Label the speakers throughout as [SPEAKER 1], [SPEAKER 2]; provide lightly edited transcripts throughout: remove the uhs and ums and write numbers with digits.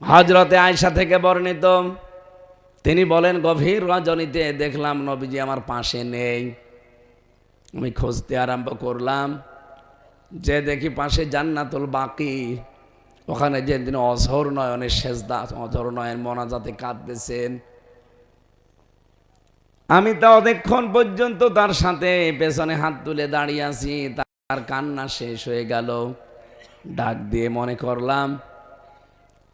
[SPEAKER 1] হযরতে আয়েশা থেকে বর্ণিত, তিনি বলেন গভীর রজনীতে দেখলাম নবীজি আমার পাশে নেই। আমি খুঁজতে আরম্ভ করলাম, যে দেখি পাশে জান্নাতুল বাকি, ওখানে যে তিনি অঝর নয়নের সেজদা, অঝর নয়ন মোনাজাতে কাঁদতেছেন। আমি তা অনেকক্ষণ পর্যন্ত তার সাথে পেছনে হাত তুলে দাঁড়িয়ে আছি। তার কান্না শেষ হয়ে গেল। ডাক দিয়ে মনে করলাম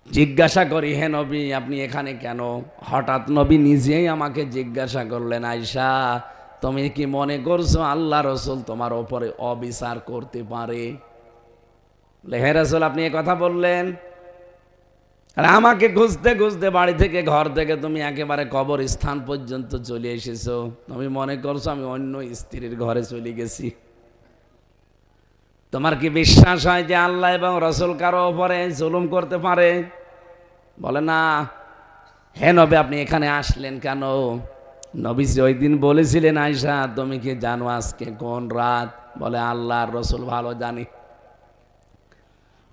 [SPEAKER 1] জিজ্ঞাসা করি, হে নবী আপনি এখানে কেন? হঠাৎ নবী নিজেই আমাকে জিজ্ঞাসা করলেন, আয়েশা তুমি কি মনে করছো আল্লাহ রসুল তোমার ওপরে অবিচার করতে পারে? হে রাসূল আপনি এ কথা বললেন, আর আমাকে খুঁজতে খুঁজতে বাড়ি থেকে ঘর থেকে তুমি একেবারে কবর স্থান পর্যন্ত চলে এসেছো। তুমি মনে করছো আমি অন্য স্ত্রীর ঘরে চলে গেছি? তোমার কি বিশ্বাস হয় যে আল্লাহ এবং রসুল কারো ওপরে জুলুম করতে পারে? বলে না। হে নবী আপনি এখানে আসলেন কেন? নবীজি ওই দিন বলেছিলেন, আয়েশা তুমি কি জানো আজকে কোন রাত? বলে আল্লাহ আর রসুল ভালো জানি।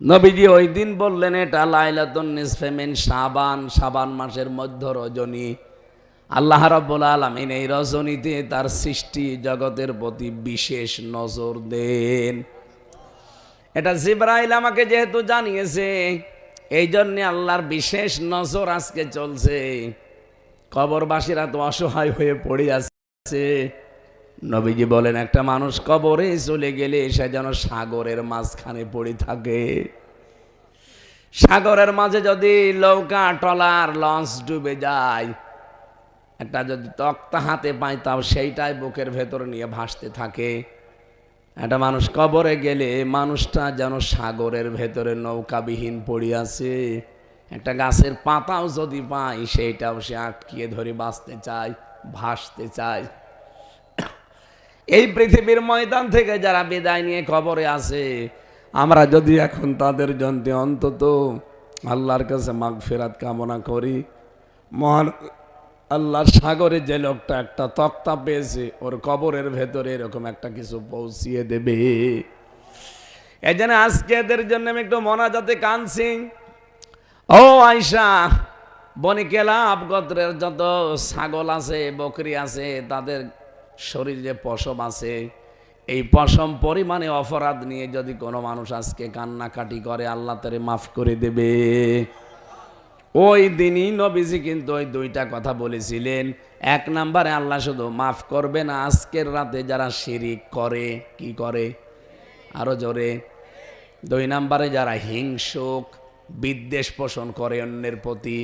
[SPEAKER 1] নবীজি ওই দিন বললেন এটা লাইলাতুন নিসফে মিন শাবান, শাবান মাসের মধ্য রজনী। আল্লাহ রাব্বুল আলামিন এই রজনীতে তার সৃষ্টি জগতের প্রতি বিশেষ নজর দেন। এটা জিবরাইল আমাকে যেহেতু জানিয়েছে, এই জন্য আল্লাহর বিশেষ নজর আজকে চলছে। কবরবাসীরা তো অসহায় হয়ে পড়ে আছে। নবীজি বলেন একটা মানুষ কবরে চলে গেলে সে যেন সাগরের মাঝখানে পড়ে থাকে। সাগরের মাঝে যদি নৌকা ট্রলার লঞ্চ ডুবে যায়, একটা যদি তক্তা হাতে পায় তাও সেইটাই বুকের ভেতর নিয়ে ভাসতে থাকে। একটা মানুষ কবরে গেলে মানুষটা যেন সাগরের ভেতরে নৌকাবিহীন পড়ে আছে। একটা গাছের পাতাও যদি পায় সেইটাও সে আটকিয়ে ধরে বাঁচতে চায়, ভাসতে চায়। এই পৃথিবীর ময়দান থেকে যারা বিদায় নিয়ে কবরে আছে, আমরা যদি এখন তাদের জন্য অন্তত আল্লাহর কাছে মাগফিরাত কামনা করি, মহান আল্লাহর সাগরে যে লোকটা একটা তক্তা পেয়েছে ওর কবরের ভেতরে এরকম একটা কিছু পৌঁছিয়ে দেবে। এই জন্য আজকে এদের জন্য আমি একটু মোনাজাতে কাঁদছি। ও আয়েশা, বনি কেলাব গোত্রের যত ছাগল আছে বকরি আছে তাদের শরীরে পশম আছে। এই পশম পরিমাণে অপরাধ নিয়ে যদি কোনো মানুষ আজকে কান্নাকাটি করে আল্লাহ তারে মাফ করে দেবে। ওই দিনই নবীজি কিন্তু ওই দুইটা কথা বলেছিলেন। এক নম্বরে আল্লাহ শুধু মাফ করবে না, আজকের রাতে যারা শিরিক করে, কি করে আরো জোরে, দুই নম্বরে যারা হিংসুক বিদ্বেষ পোষণ করে অন্যের প্রতি।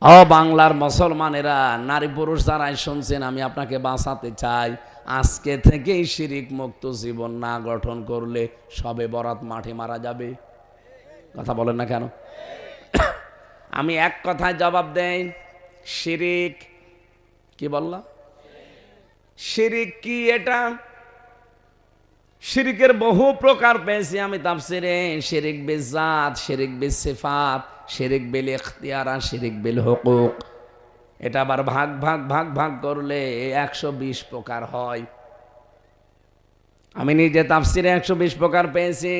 [SPEAKER 1] ও বাংলার মুসলমানেরা, নারী পুরুষ যারাই শুনছেন, আমি আপনাকে বাঁচাতে চাই। আজকে থেকেই শিরিক মুক্ত জীবন না গঠন করলে সবে বরাত মাঠে মারা যাবে। কথা বলেন না কেন? আমি এক কথায় জবাব দেই, শিরিক কি বললাম? শিরিক কি? এটা শিরিকের বহু প্রকার পেয়েছি আমি তাফসিরে। শিরিক বিল জাত, শিরিক বিল সিফাত, শিরিক বিল ইখতিয়ার, শিরিক বিল হুকুক। এটা আবার ভাগ ভাগ ভাগ ভাগ করলে 120 প্রকার হয়। আমি নিজে তাফসিরে 120 প্রকার পেয়েছি।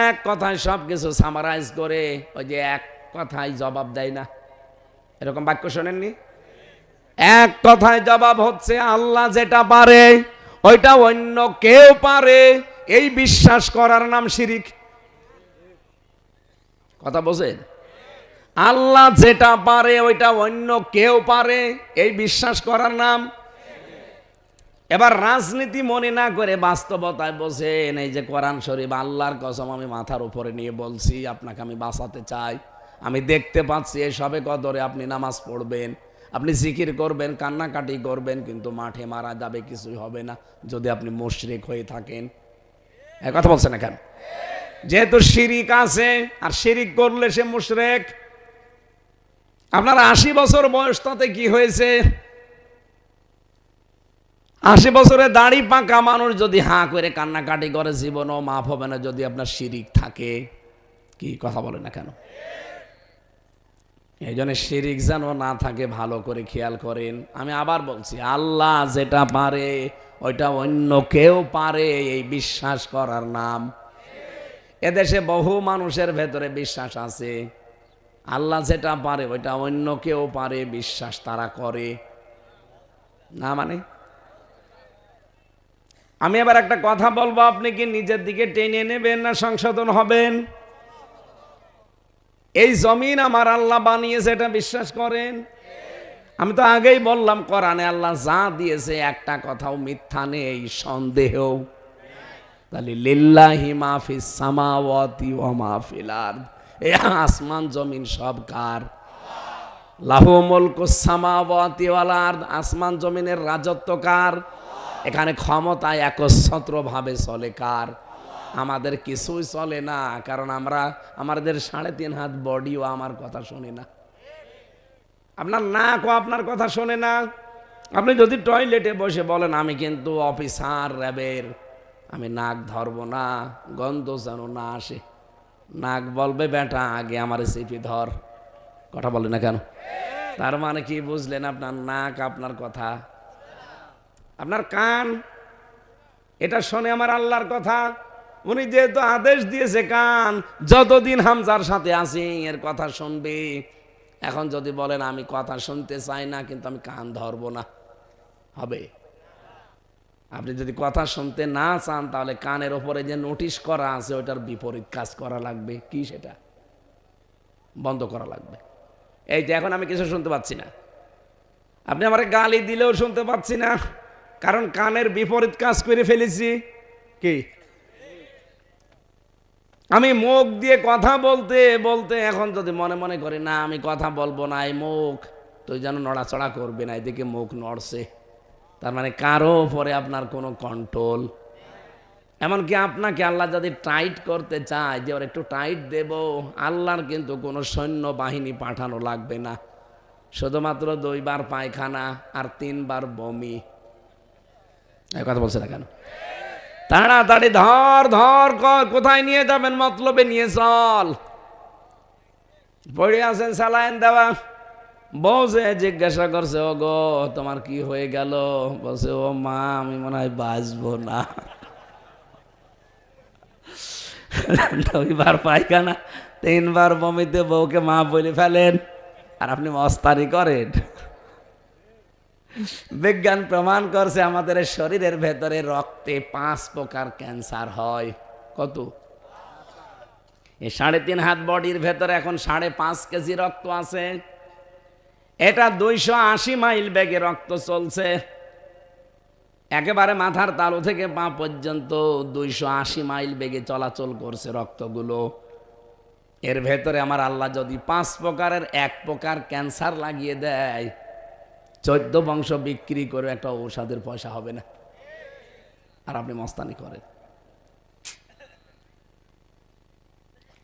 [SPEAKER 1] এক কথায় সব কিছু সামারাইজ করে, ওই যে এক কথায় জবাব দেয় না, এরকম বাক্য শোনেননি? এক কথায় জবাব হচ্ছে আল্লাহ যেটা পারে ওইটা অন্য কেউ পারে, এই বিশ্বাস করার নাম শিরিক। কথা বোঝেন? আল্লাহ যেটা পারে ওইটা অন্য কেউ পারে, এই বিশ্বাস করার নাম। এবার রাজনীতি মনে না করে বাস্তবতায় বোঝেন। এই যে কোরআন শরীফ, আল্লাহর কসম আমি মাথার উপরে নিয়ে বলছি, আপনাকে আমি বাঁচাতে চাই। আমি দেখতে পাচ্ছি এই সবে কদরে আপনি নামাজ পড়বেন, আপনি জিকির করবেন, কান্নাকাটি করবেন, কিন্তু মাঠে মারা যাবে, কিছুই হবে না যদি আপনি মুশরিক হয়ে থাকেন। এ কথা বলছেন না কেন? যেহেতু শিরিক আছে, আর শিরিক করলে সে মুশরিক। আপনার 80 বছর বয়স, তাতে কি হয়েছে? 80 বছরে দাড়ি পাকা মানুষ যদি হাঁ করে কান্নাকাটি করে, জীবনও মাফ হবে না যদি আপনার শিরিক থাকে। কি কথা বলেন না কেন? এই জন্য শিরিক যেন না থাকে, ভালো করে খেয়াল করেন। আমি আবার বলছি, আল্লাহ যেটা পারে ওইটা অন্য কেউ পারে, এই বিশ্বাস করার নাম। এদেশে বহু মানুষের ভেতরে বিশ্বাস আছে আল্লাহ যেটা পারে ওইটা অন্য কেউ পারে, বিশ্বাস তারা করে না। মানে আমি এবার একটা কথা বলবো, আপনি কি নিজের দিকে টেনে নেবেন না সংশোধন হবেন? এই জমিন আমার আল্লাহ বানিয়েছে, এটা বিশ্বাস করেন? আমি তো আগেই বললাম, কোরআনে আল্লাহ যা দিয়েছে একটা কথাও মিথ্যা নেই, সন্দেহ। তাহলে লিল্লাহি মা ফিস সামাওয়াতি ওয়া মা ফিল আরদ, এই আসমান জমিন সব কার? লাহু মুলকুস সামাওয়াতি ওয়াল আরদ, আসমান জমিনের রাজত্ব কার? এখানে ক্ষমতায় একচ্ছত্রভাবে চলে কার? আমাদের কিছুই চলে না, কারণ আমরা আমাদের 3.5 হাত বডিও আমার কথা শোনে না, আপনার নাকও আপনার কথা শোনে না। আপনি যদি টয়লেটে বসে বলেন আমি কিন্তু অফিসার র্যাবের, আমি নাক ধরবো না, গন্ধ যেন না আসে, নাক বলবে বেটা আগে আমার সিপি ধর। কথা বলে না কেন? তার মানে কি বুঝলেন? আপনার নাক আপনার কথা, আপনার কান এটা শোনে আমার আল্লাহর কথা। উনি যেহেতু আদেশ দিয়েছে, কান যতদিন হামজার সাথে আছি এর কথা শুনবে। এখন যদি বলেন আমি কথা শুনতে চাই না কিন্তু আমি কান ধরবো না, হবে? আপনি যদি কথা শুনতে না চান তাহলে কানের ওপরে যে নোটিশ করা আছে ওটার বিপরীত কাজ করা লাগবে। কি সেটা? বন্ধ করা লাগবে। এই যে এখন আমি কিছু শুনতে পাচ্ছি না, আপনি আমার গালি দিলেও শুনতে পাচ্ছি না, কারণ কানের বিপরীত কাজ করে ফেলেছি। কি? আমি মুখ দিয়ে কথা বলতে বলতে এখন যদি মনে মনে করি না আমি কথা বলবো না, এই মুখ তুই যেন নড়াচড়া করবে না, এদিকে মুখ নড়ছে, তার মানে কারো উপরে আপনার কোনো কন্ট্রোল। এমনকি আপনাকে আল্লাহ যদি টাইট করতে চায় যে ওর একটু টাইট দেব, আল্লাহর কিন্তু কোনো সৈন্য বাহিনী পাঠানো লাগবে না, শুধুমাত্র 2 বার পায়খানা আর 3 বার বমি। এই কথা বলছে না কেন? তাড়াতাড়ি ধর ধর কর, কোথায় নিয়ে যাবেন? মতলবে নিয়ে চল। পড়ে আছেন স্যালাইন দেওয়া, বউছে জিজ্ঞাসা করছে ও গো তোমার কি হয়ে গেল? বলছে ও মা আমি মনে হয় বাঁচবো না। 2 বার পায়খানা 3 বার বমিতে বউকে মা বলে ফেলেন আর আপনি মস্তানি করেন। বিজ্ঞান প্রমাণ করছে আমাদের শরীরের ভেতরে রক্তে 5 প্রকার ক্যান্সার হয়। কত? এই 3.5 হাত বডির ভেতরে এখন 5.5 কেজি রক্ত আছে। এটা 280 মাইল বেগে রক্ত চলছে, একেবারে মাথার তালু থেকে পা পর্যন্ত 280 মাইল বেগে চলাচল করছে রক্তগুলো। এর ভেতরে আমার আল্লাহ যদি 5 প্রকারের 1 প্রকার ক্যান্সার লাগিয়ে দেয়, 14 বংশ বিক্রি করে একটা ঔষধের পয়সা হবে না, আর আপনি মস্তানি করেন।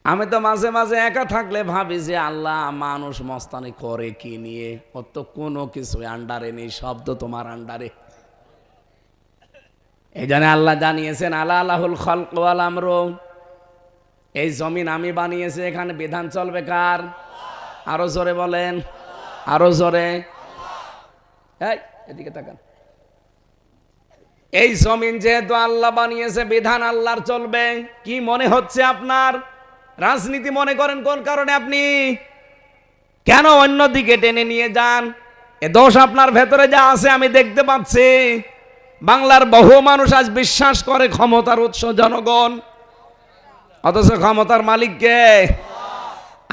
[SPEAKER 1] আমি তো মাঝে মাঝে একা থাকলে ভাবি যে আল্লাহ মানুষ মস্তানি করে কি নিয়ে? ওর তো কোনো কিছু আন্ডারে নেই, সব তো তোমার আন্ডারে। এই জন্য আল্লাহ জানিয়েছেন আলা আলাহুল খালক ওয়াল আমর, এই জমিন আমি বানিয়েছি, এখানে বিধান চলবে কার? আরো জোরে বলেন, আরো জোরে। এদিকে তাকান। এই জমিন যেহেতু আল্লাহ বানিয়েছে, বিধান আল্লাহর চলবে। কি মনে হচ্ছে আপনার? রাজনীতি মনে করেন কোন কারণে? আপনি কেন অন্যদিকে টেনে নিয়ে যান? এ দোষ আপনার ভেতরে যা আছে আমি দেখতে পাচ্ছি। বাংলার বহু মানুষ আজ বিশ্বাস করে ক্ষমতার উৎস জনগণ, অথচ ক্ষমতার মালিক কে?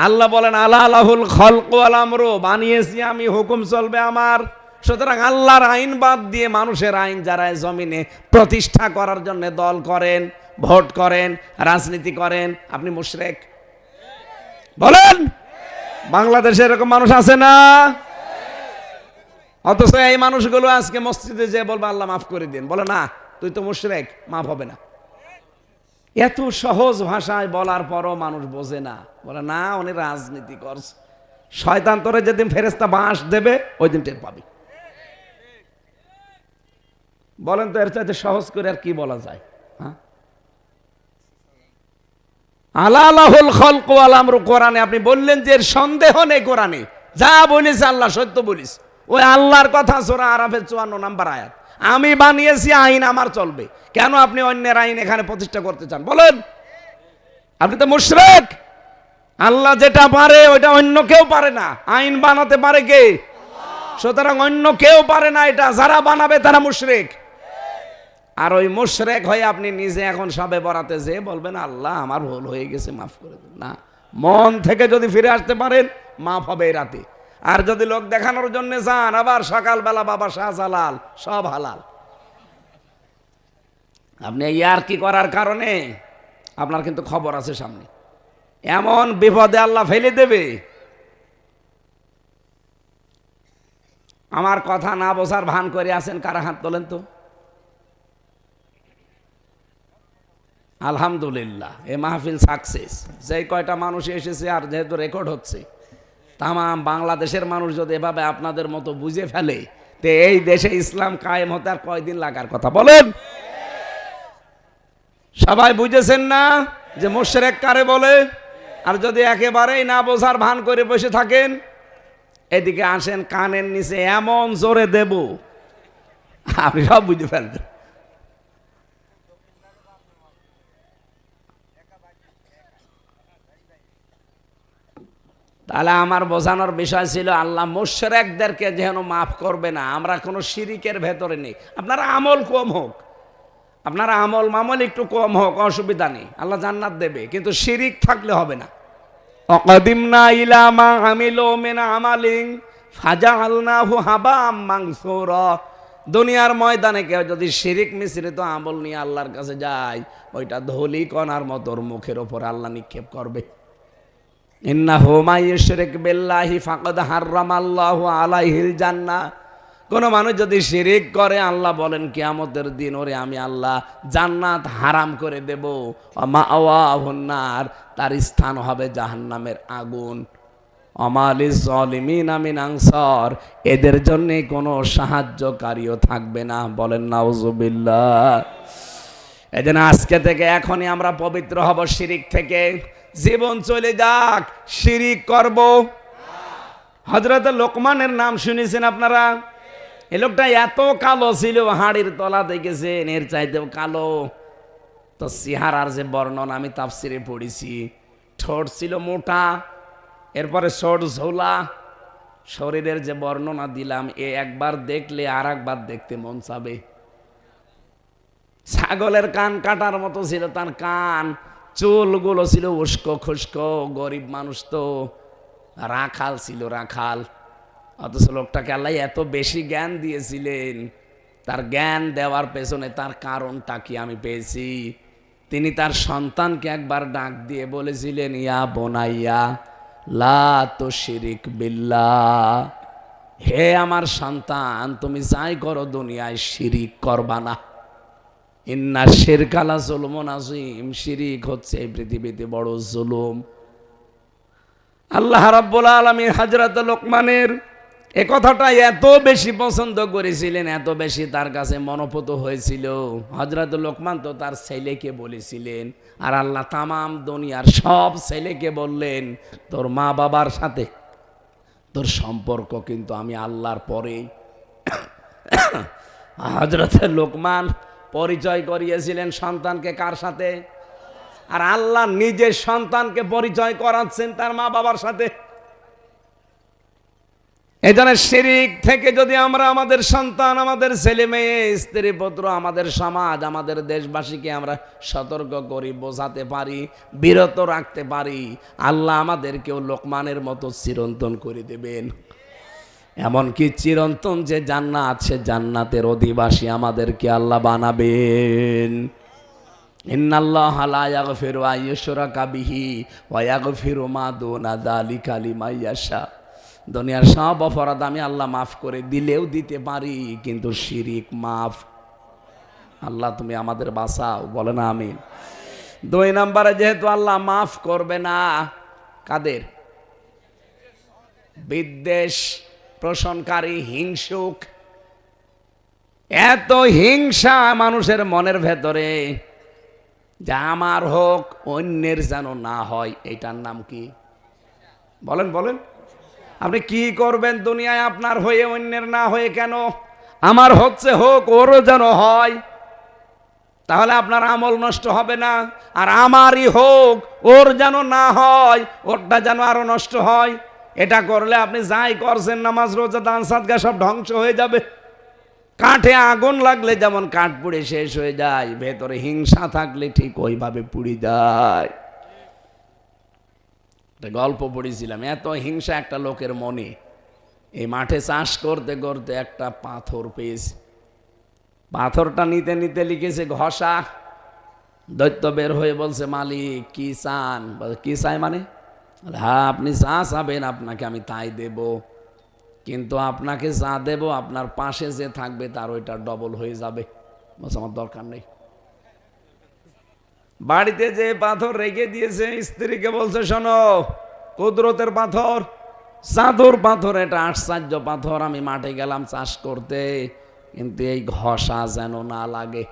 [SPEAKER 1] আল্লাহ বলেন আলা আলাহুল খালক ওয়াল আমর, বানিয়েছি আমি, হুকুম চলবে আমার। সুতরাং আল্লাহর আইন বাদ দিয়ে মানুষের আইন যারা জমিনে প্রতিষ্ঠা করার জন্য দল করেন, ভোট করেন, রাজনীতি করেন, আপনি মুশরিক। বলেন বাংলাদেশে এরকম মানুষ আছে না? অথচ এই মানুষগুলো আজকে মসজিদে যে বলবে আল্লাহ মাফ করে দিন, বলে না তুই তো মুশরিক, মাফ হবে না। এত সহজ ভাষায় বলার পরও মানুষ বোঝে না, বলে না উনি রাজনীতি করছে। শয়তান তোরে যেদিন ফেরেশতা বাঁশ দেবে ওই দিন টের পাবি। বলেন তো এর চাইতে সহজ করে আর কি বলা যায়? আলা আলাহুল খালক ওয়াল আমর, কোরআনে আপনি বললেন যে এর সন্দেহ নেই, কোরআনে যা বলেছে আল্লাহ সত্য বলিস। ওই আল্লাহর কথা সূরা আরাফের 54 নম্বর আয়াত, আমি বানিয়েছি আইন আমার চলবে। কেন আপনি অন্যের আইন এখানে প্রতিষ্ঠা করতে চান? বলেন, আপনি তো মুশরিক। আল্লাহ যেটা পারে ওইটা অন্য কেউ পারে না। আইন বানাতে পারে কে? সুতরাং অন্য কেউ পারে না এটা। যারা বানাবে তারা মুশরিক। আর ওই মুশরিক হয়ে আপনি নিজে এখন সবে বরাতে যে বলবেন আল্লাহ আমার ভুল হয়ে গেছে, মাফ করে দিন, না, মন থেকে যদি ফিরে আসতে পারেন মাফ হবে এই রাতে। আর যদি লোক দেখানোর জন্য যান আবার সকালবেলা বাবা শাহজালাল সব হালাল। আপনি ইয়ার কি করার কারণে আপনার কিন্তু খবর আছে সামনে, এমন বিপদে আল্লাহ ফেলে দেবে। আমার কথা না বোঝার ভান করে আছেন কারা? হাত তোলেন তো। আলহামদুলিল্লাহ, এ মাহফিল সাকসেস। যে কয়টা মানুষ এসেছে আর যেহেতু রেকর্ড হচ্ছে, তামাম বাংলাদেশের মানুষ যদি এভাবে আপনাদের মতো বুঝে ফেলে, তে এই দেশে ইসলাম কায়েম হতে আর কয়দিন লাগার কথা বলেন? সবাই বুঝেছেন না যে মুশরিক কারে বলে? আর যদি একেবারেই না বোঝার ভান করে বসে থাকেন, এদিকে আসেন, কানের নিচে এমন জোরে দেব আপনি সব বুঝে ফেলবেন। তাহলে আমার বোঝানোর বিষয় ছিল আল্লাহ মুশরিকদেরকে যেন মাফ করবে না। আমরা কোনো শিরিকের ভেতরে নেই। আপনারা আমল কম হোক, আপনারা আমল মামল একটু কম হোক, অসুবিধা নেই, আল্লাহ জান্নাত দেবে, কিন্তু শিরিক থাকলে হবে না। অকাদিমনা ইলা মা আমিলু মিন আমালিন ফাজআলনাহু হাবাম মানসুরা। দুনিয়ার ময়দানে কেউ যদি শিরিক মিশ্রিত আমল নিয়ে আল্লাহর কাছে যায়, ওইটা ধুলি কণার মতো ওর মুখের ওপর আল্লাহ নিক্ষেপ করবে। ইন্নাহু মাই ইউশরিক বিল্লাহি ফাকাদ হারামাল্লাহু আলাইহিল জান্নাহ। কোন মানুষ যদি শিরিক করে আল্লাহ বলেন কিয়ামতের দিন ওরে আমি আল্লাহ জান্নাত হারাম করে দেব। মাআওয়াহুন নার, তার স্থান হবে জাহান্নামের আগুন। আমালিজ জালিমিনা মিন আনসার, এদের জন্য কোনো সাহায্যকারীও থাকবে না। বলেন নাউজুবিল্লাহ। এজন্য আজকে থেকে এখনই আমরা পবিত্র হব শিরিক থেকে। জীবন চলে যাক, শিরিক করব। হযরত লোকমানের নাম শুনেছেন আপনারা? এই লোকটা এত কালো ছিল, হাড়ির তলা দেখেছেন, এর চাইতেও কালো। তো চেহারার যে বর্ণনা আমি তাফসিরে পড়েছি, ঠোঁট ছিল মোটা, এরপরে ঠোঁট ঝোলা, শরীরের যে বর্ণনা দিলাম, এ একবার দেখলে আর একবার দেখতে মন চাবে। ছাগলের কান কাটার মতো ছিল তার কান, চুলগুলো ছিল উস্কো খুস্কো। গরিব মানুষ তো, রাখাল ছিল, রাখাল। অথচ লোকটাকে আল্লাহ এত বেশি জ্ঞান দিয়েছিলেন। তার জ্ঞান দেওয়ার পেছনে তার কারণটা কি আমি পেয়েছি। তিনি তার সন্তানকে একবার ডাক দিয়ে বলেছিলেন, ইয়া বোনাইয়া লা তুশরিক বিল্লাহ, হে আমার সন্তান, তুমি যাই করো দুনিয়ায় শিরিক করবা না। ইন্না শিরকা লা যুলমুন আযীম, শিরিক হচ্ছে এই পৃথিবীতে বড় জুলুম। আল্লাহ রাব্বুল আলামিন হযরত লোকমানের এ কথাটা এত বেশি পছন্দ করেছিলেন, এত বেশি তার কাছে মনোপুত হয়েছিল। হযরত লোকমান তো তার ছেলেকে বলেছিলেন, আর আল্লাহ তামাম দুনিয়ার সব ছেলেকে বললেন, তোর মা বাবার সাথে তোর সম্পর্ক কিন্তু আমি আল্লাহর পরেই। হযরত লোকমান পরিচয় করিয়েছিলেন সন্তানকে কার সাথে? আর আল্লাহ নিজের সন্তানকে পরিচয় করাচ্ছেন তার মা বাবার সাথে। এজন্য শিরিক থেকে যদি আমরা আমাদের সন্তান, আমাদের ছেলে মেয়ে, স্ত্রী পুত্র, আমাদের সমাজ, আমাদের দেশবাসীকে আমরা সতর্ক করি, বোঝাতে পারি, বিরত রাখতে পারি, আল্লাহ আমাদেরকেও লোকমানের মতো চিরন্তন করে দেবেন। এমনকি চিরন্তন যে জান্নাত, সে জান্নাতের অধিবাসী আমাদেরকে আল্লাহ বানাবেন। ইন্নাল্লাহা লা ইয়াগফিরু আন ইউশরাকা বিহি ওয়া ইয়াগফিরু মা দুনা যালিকা লিমান ইয়াশা। দুনিয়ার সব অপরাধ আমি আল্লাহ মাফ করে দিলেও দিতে পারি, কিন্তু শিরিক মাফ। আল্লাহ তুমি আমাদের বাঁচাও, বলে না আমিন। 2 নম্বরে যেহেতু আল্লাহ মাফ করবে না, কাদের? বিদ্বেষ পোষণকারী, হিংসুক। এত হিংসা মানুষের মনের ভেতরে, যা আমার হোক অন্যের যেন না হয়, এটার নাম কি? বলেন বলেন। আপনি কি করবেন দুনিয়ায় আপনার হয়ে অন্যের না হয়ে? কেন? আমার হচ্ছে হোক, ওরও যেন হয়। তাহলে আপনার আমল নষ্ট হবে না। আর আমারই হোক, ওর যেন না হয়, ওরটা যেন আরো নষ্ট হয়। এটা করলে আপনি যাই করছেন, নামাজ রোজা দান সাদকা সব ধ্বংস হয়ে যাবে। কাঠে আগুন লাগলে যেমন কাঠ পুড়ে শেষ হয়ে যায়, ভেতরে হিংসা থাকলে ঠিক ওইভাবে পুড়ে যায়। একটা গল্প পড়েছিলাম, এত হিংসা একটা লোকের মনে। এই মাঠে চাষ করতে করতে একটা পাথর পেয়েছে। পাথরটা নিতে নিতে লিখেছে ঘষা। দৈত্য বের হয়ে বলছে, মালিক কি চান? কি চাই মানে? হ্যাঁ, আপনি যা চাবেন আপনাকে আমি তাই দেব, কিন্তু আপনাকে যা দেব আপনার পাশে যে থাকবে তার ওইটা ডবল হয়ে যাবে। বলছে আমার দরকার নেই। বাড়িতে যে পাথর রেখে দিয়েছে, স্ত্রীকে বলছে, শোনো, কুদরতের পাথর, জাদুর পাথর, এটা আশ্চর্য পাথর। আমি মাঠে গেলাম চাষ করতে, কিন্তু এই ঘষা যেন না লাগে।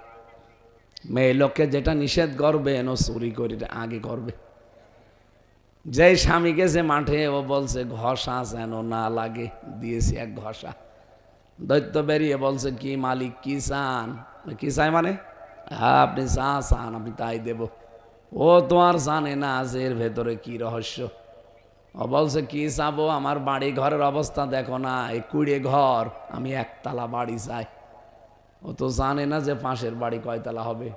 [SPEAKER 1] মেয়ে লোককে যেটা নিষেধ করবে ও চুরি করে আগে করবে। যে স্বামী গেছে মাঠে, ও বলছে ঘষা যেন না লাগে, দিয়েছি এক ঘষা। দৈত্য বেরিয়ে বলছে, কি মালিক কি চান? কি চাই মানে? হ্যাঁ, আপনি যা চান আমি তাই দেব। ও তো আর জানে না যে এর ভেতরে কি রহস্য। ও বলছে, কি চাবো? আমার বাড়ি ঘরের অবস্থা দেখো না, এই কুড়ে ঘর, আমি একতলা বাড়ি চাই। ও তো জানে না যে পাশের বাড়ি কয়তলা হবে।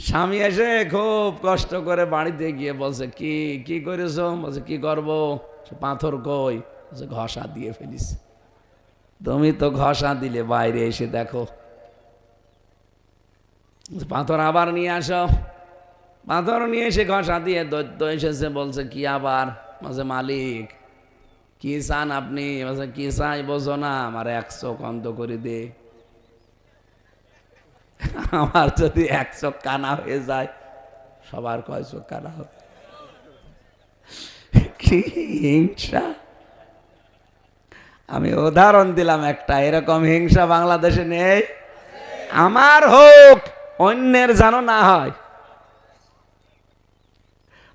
[SPEAKER 1] স্বামী এসে খুব কষ্ট করে বাড়িতে গিয়ে বলছে, কি কি করেছো? বলছে, কি করবো? পাথর কই? বলছে, ঘষা দিয়ে ফেলিস। তুমি তো ঘষা দিলে, বাইরে এসে দেখো। পাথর আবার নিয়ে আসো। পাথর নিয়ে এসে ঘষা দিয়ে দৈত্য এসেছে, বলছে, কি আবার? বলছে, মালিক কি চান আপনি? বলছে, কি চাই বোঝো না? আমার 1 চোখ অন্ধ করে দে। আমার যদি 1 চোখ কানা হয়ে যায়, সবার কয় চোখ কানা হবে? কি হিংসা! আমি উদাহরণ দিলাম একটা, এরকম হিংসা বাংলাদেশে নেই। আমার হোক, অন্যের যেন না হয়।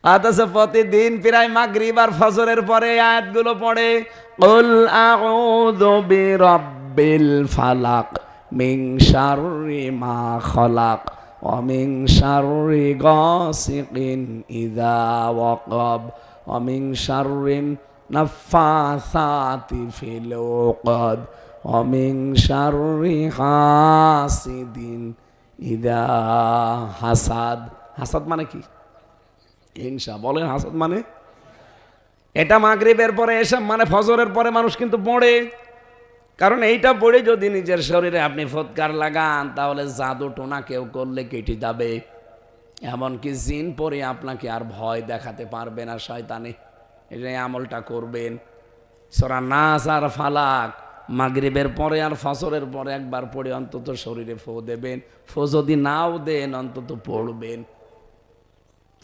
[SPEAKER 1] অথচ প্রতিদিন প্রায় মাগরিব আর ফজরের পরে আয়াতগুলো পড়ে, কুল আউযু বিরাব্বিল ফালাক মিন শাররি মা খালাক ওয়া মিন শাররি গাসিকিন ইযা ওয়াকাব ওয়া মিন শাররিন নাফাসাতি ফিল উকাদ ওয়া মিন শাররি হাসিদিন ইযা হাসাদ। হাসাদ মানে কি? হিংসা। বলেন হাসাদ মানে? এটা মাগরিবের পরে এসে মানে ফজরের পরে মানুষ কিন্তু পড়ে। কারণ এইটা পড়ে যদি নিজের শরীরে আপনি ফৎকার লাগান, তাহলে জাদু টোনা কেউ করলে কেটে যাবে। এমনকি জিন পরে আপনাকে আর ভয় দেখাতে পারবে না শয়তানে। এই আমলটা করবেন। সূরা নাস আর ফালাক মাগরিবের পরে আর ফজরের পরে একবার পড়ে অন্তত শরীরে ফু দেবেন। ফু যদি নাও দেন অন্তত পড়বেন।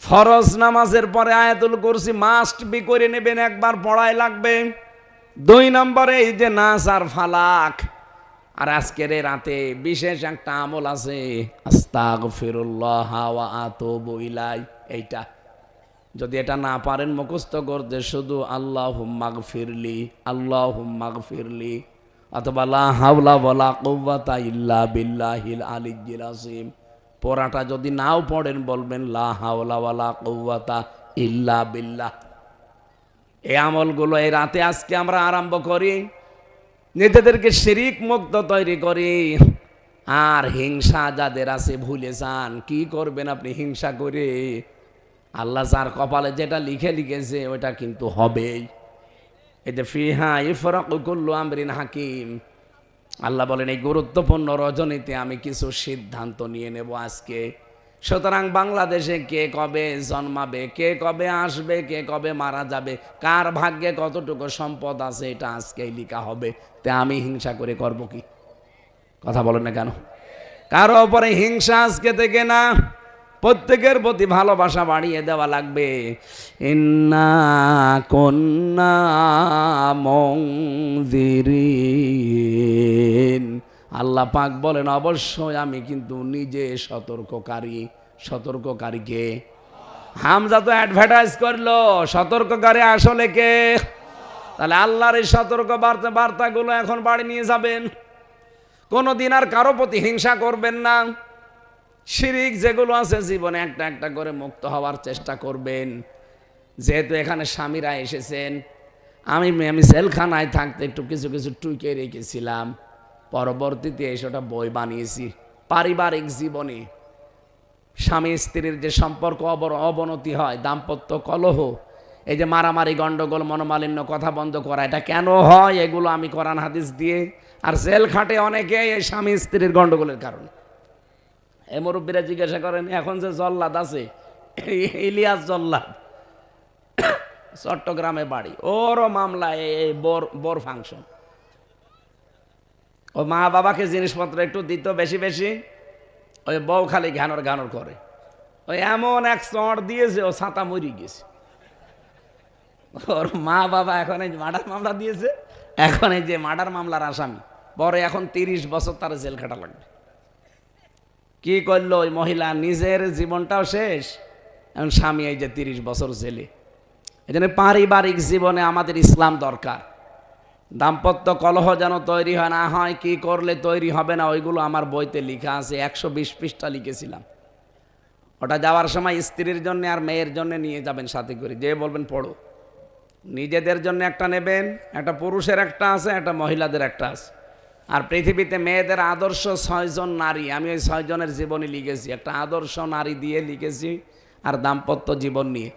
[SPEAKER 1] ফরজ নামাজের পরে আয়াতুল কুরসি মাস্ট বি করে নেবেন, একবার পড়াই লাগবে। 2 নম্বরে এই যে নাস আর ফালাক। আর আজকের এই রাতে বিশেষ একটা আমল আছে, আস্তাগফিরুল্লাহ ওয়া আতুবু ইলাই। এইটা যদি এটা না পারেন মুখস্থ করতে, শুধু আল্লাহুম্মা গফিরলি, আল্লাহুম্মা গফিরলি, অথবা লা হাওলা ওয়ালা কুওয়াতা ইল্লা বিল্লাহিল আলিয়্যিল আযীম। পড়াটা যদি নাও পড়েন, বলবেন লা হাওলা ওয়ালা কুওয়াতা ইল্লা বিল্লাহ। এই আমলগুলো এই রাতে আজকে আমরা আরম্ভ করি, নিজেদেরকে শিরিক মুক্ত তৈরি করি। আর হিংসা যাদের আছে ভুলে যান। কি করবেন আপনি হিংসা করে? আল্লাহ যার কপালে যেটা লিখেছে ওটা কিন্তু হবেই। এই যে ফিহা ইফরাকু কুল্লু আমরিন হাকিম, আল্লাহ বলেন এই গুরুত্বপূর্ণ রজনীতে আমি কিছু সিদ্ধান্ত নিয়ে নেব আজকে। সুতরাং বাংলাদেশে কে কবে জন্মাবে, কে কবে আসবে, কে কবে মারা যাবে, কার ভাগ্যে কতটুকু সম্পদ আছে, এটা আজকেই লেখা হবে। তে আমি হিংসা করে করব কি? কথা বলেন না কেন? কারো ওপরে হিংসা আজকে থেকে না, প্রত্যেকের প্রতি ভালোবাসা বাড়িয়ে দেওয়া লাগবে। ইন্না কুন্না মুনজিরিন, আল্লাহ পাক বলেন অবশ্যই আমি কিন্তু নিজে সতর্ককারী। সতর্ককারীকে হামজা তো অ্যাডভার্টাইজ করলো, সতর্ককারী আসলে কে? তাহলে আল্লাহর এই সতর্ক বার্তাগুলো এখন বাড়ি নিয়ে যাবেন। কোনোদিন আর কারো প্রতি হিংসা করবেন না। শিরিক যেগুলো আছে জীবনে একটা একটা করে মুক্ত হওয়ার চেষ্টা করবেন। যেহেতু এখানে স্বামীরা এসেছেন, আমি জেলখানায় থাকতে একটু কিছু কিছু টুইকে রেখেছিলাম, পরবর্তীতে এসবটা বই বানিয়েছি। পারিবারিক জীবনে স্বামী স্ত্রীর যে সম্পর্ক অবনতি হয়, দাম্পত্য কলহ, এই যে মারামারি, গন্ডগোল, মনোমালিন্য, কথা বন্ধ করা, এটা কেন হয় এগুলো আমি কোরআন হাদিস দিয়ে। আর জেল খাটে অনেকে এই স্বামী স্ত্রীর গন্ডগোলের কারণে। এই মুরব্বীরা জিজ্ঞাসা করেন এখন যে জল্লাদ আছে, ইলিয়াস জল্লাদ, চট্টগ্রামে বাড়ি, ওরও মামলা এই বোর ফাংশন। ও মা বাবাকে জিনিসপত্র একটু দিত বেশি বেশি, ওই বউ খালি ঘানর ঘানর করে। ওই এমন এক চড় দিয়েছে ও ছাতা মরি গেছে। ওর মা বাবা এখন এই মার্ডার মামলা দিয়েছে, এখন এই যে মার্ডার মামলার আসামি, পরে এখন 30 বছর তার জেল খাটা লাগবে। কি করলো ওই মহিলা? নিজের জীবনটাও শেষ, এখন স্বামী এই যে 30 বছর জেলে। এই জন্য পারিবারিক জীবনে আমাদের ইসলাম দরকার। দাম্পত্য কলহ যেন তৈরি হয় না হয়, কি করলে তৈরি হবে না, ওইগুলো আমার বইতে লেখা আছে। 120 পৃষ্ঠা লিখেছিলাম। ওটা যাওয়ার সময় স্ত্রীর জন্য আর মেয়ের জন্য নিয়ে যাবেন সাথে করে, যে বলবেন পড়ো। নিজেদের জন্য একটা নেবেন, একটা পুরুষের একটা আছে, একটা মহিলাদের একটা আছে। আর পৃথিবীতে মেয়েদের আদর্শ 6 জন নারী, আমি ওই 6 জনের জীবনী লিখেছি, একটা আদর্শ নারী দিয়ে লিখেছি, আর দাম্পত্য জীবন নিয়ে।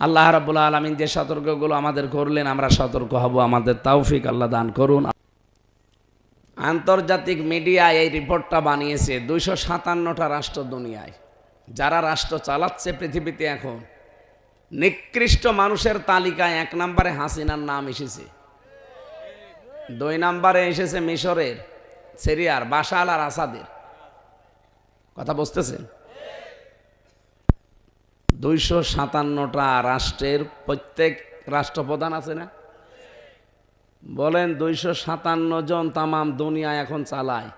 [SPEAKER 1] আল্লাহ রাব্বুল আলামিন যে সতর্কগুলো আমাদের করলেন, আমরা সতর্ক হব, আমাদের তৌফিক আল্লাহ দান করুন। আন্তর্জাতিক মিডিয়া এই রিপোর্টটা বানিয়েছে। 257টা রাষ্ট্র দুনিয়ায়, যারা রাষ্ট্র চালাচ্ছে পৃথিবীতে এখন, নিকৃষ্ট মানুষের তালিকায় 1 নম্বরে হাসিনার নাম এসেছে, 2 নম্বরে এসেছে মিশরের, সিরিয়ার বাশার আর আসাদের। কথা বুঝতেছেন? 257টা রাষ্ট্রের প্রত্যেক রাষ্ট্রপ্রধান আছে না? বলেন 257 জন তামাম দুনিয়া এখন চালায়,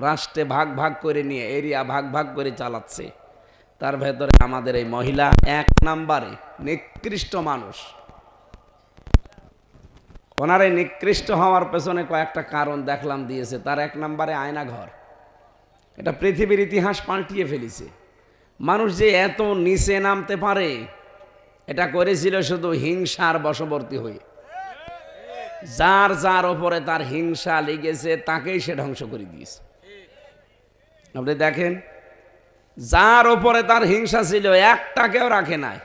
[SPEAKER 1] রাষ্ট্রে ভাগ ভাগ করে নিয়ে, এরিয়া ভাগ ভাগ করে চালাচ্ছে। তার ভেতরে আমাদের এই মহিলা 1 নম্বরে নিকৃষ্ট মানুষ। ওনার এই নিকৃষ্ট হওয়ার পেছনে কয়েকটা কারণ দেখলাম দিয়েছে। তার 1 নম্বরে আয়নাঘর। এটা পৃথিবীর ইতিহাস পাল্টিয়ে ফেলেছে। মানুষ যে এত নিচে নামতে পারে, এটা করেছিল শুধু হিংসার বশবর্তী হয়ে। যার যার ওপরে তার হিংসা লেগেছে তাকেই সে ধ্বংস করে দিয়েছে। আপনি দেখেন, যার ওপরে তার হিংসা ছিল একটাকেও রাখে নাই।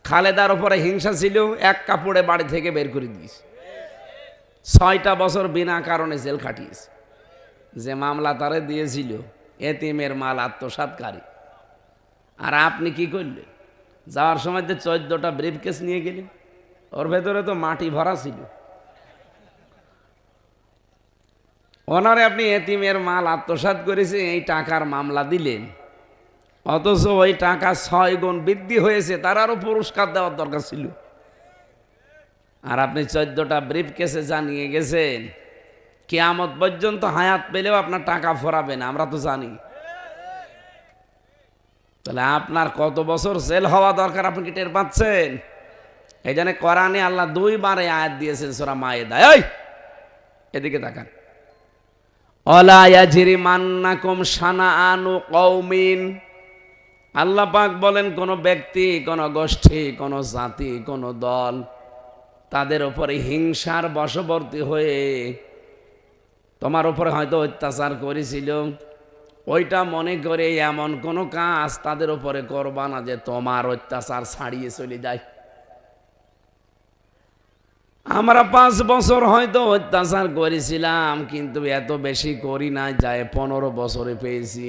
[SPEAKER 1] খালেদার ওপরে হিংসা ছিল, 1 কাপড়ে বাড়ি থেকে বের করে দিয়েছে। 6টা বছর বিনা কারণে জেল খাটিয়েছে। যে মামলা তারে দিয়েছিল, এতিমের মাল আত্মসাৎকারী। আর আপনি কি করলেন? যাওয়ার সময় যে 14টা ব্রিফকেস নিয়ে গেলেন, ওর ভেতরে তো মাটি ভরা ছিল। ওনারে আপনি এতিমের মাল আত্মসাৎ করেছে, এই টাকার মামলা দিলেন, অথচ ওই টাকা 6 গুণ বৃদ্ধি হয়েছে, তার আরও পুরস্কার দেওয়ার দরকার ছিল। আর আপনি 14টা ব্রিফকেসে জানিয়ে গেছেন, কিয়ামত পর্যন্ত হায়াত পেলেও আপনার টাকা ফোরাবে না, আমরা তো জানি। তাহলে আপনার কত বছর জেল হওয়া দরকার আপনি কি টের পাচ্ছেন? এই জন্য কোরআনে আল্লাহ 2 বারে আয়াত দিয়েছেন সূরা মায়েদা। এই এদিকে তাকান, অলা ইয়াজরিমান্নাকুম শানাআনু কওমিন। আল্লাহ পাক বলেন, কোন ব্যক্তি, কোন গোষ্ঠী, কোন জাতি, কোন দল, তাদের উপরে হিংসার বশবর্তী হয়ে তোমার উপরে হয়তো অত্যাচার করেছিল, ওইটা মনে করে এমন কোন কাজ তাদের উপরে করবা না যে তোমার অত্যাচার ছাড়িয়ে চলে যায়। আমরা 5 বছর হয়তো অত্যাচার করেছিলাম, কিন্তু এত বেশি করি না, যায় 15 বছরে পেয়েছি।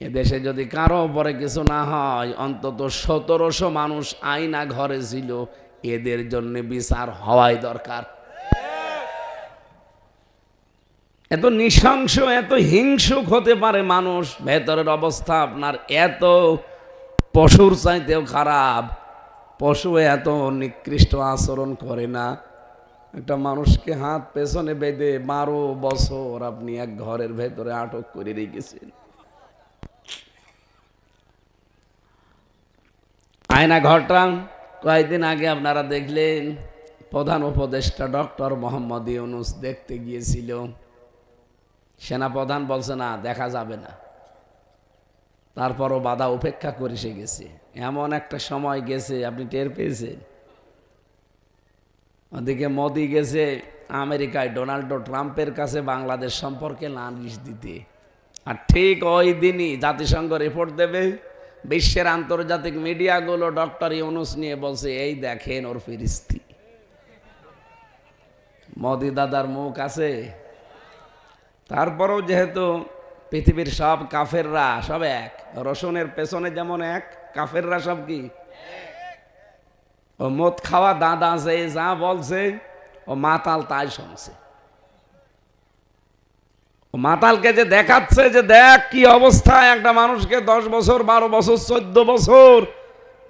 [SPEAKER 1] এদেশে যদি কারো উপরে কিছু না হয়, অন্তত 1700 মানুষ আয়না ঘরে ছিল, এদের জন্য বিচার হওয়াই দরকার। এত নৃশংস, এত হিংসুক হতে পারে মানুষ, ভেতরের অবস্থা আপনার এত পশুর চাইতেও খারাপ। পশু এত নিকৃষ্ট আচরণ করে না। একটা মানুষকে হাত পেছনে বেঁধে 12 বছর আপনি এক ঘরের ভেতরে আটক করে রেখেছেন। আয়না ঘরটা কয়েকদিন আগে আপনারা দেখলেন, প্রধান উপদেষ্টা ডক্টর মোহাম্মদ ইউনূস দেখতে গিয়েছিল। সেনাপ্রধান বলছে না, দেখা যাবে না। তারপরও বাধা উপেক্ষা করে সে গেছে। এমন একটা সময় গেছে, আপনি টের পেয়েছেন। ওদিকে মোদি গেছে আমেরিকায় ডোনাল্ড ট্রাম্পের কাছে বাংলাদেশ সম্পর্কে নালিশ দিতে, আর ঠিক ওই দিনই জাতিসংঘ রিপোর্ট দেবে। বিশ্বের আন্তর্জাতিক মিডিয়াগুলো ডক্টর ইউনূস নিয়ে বলছে, এই দেখেন ওর ফিরিস্তি। মোদি দাদার মুখ আছে। তারপরেও যেহেতু পৃথিবীর সব কাফেররা সব এক, রসুনের পেছনে যেমন এক, কাফেররা সব কি ও মদ খাওয়া দাদা আছে, যা বলছে ও মাতাল তাই শুনছে। ও মাতালকে যে দেখাচ্ছে যে দেখ কি অবস্থায় একটা মানুষকে 10 বছর 12 বছর 14 বছর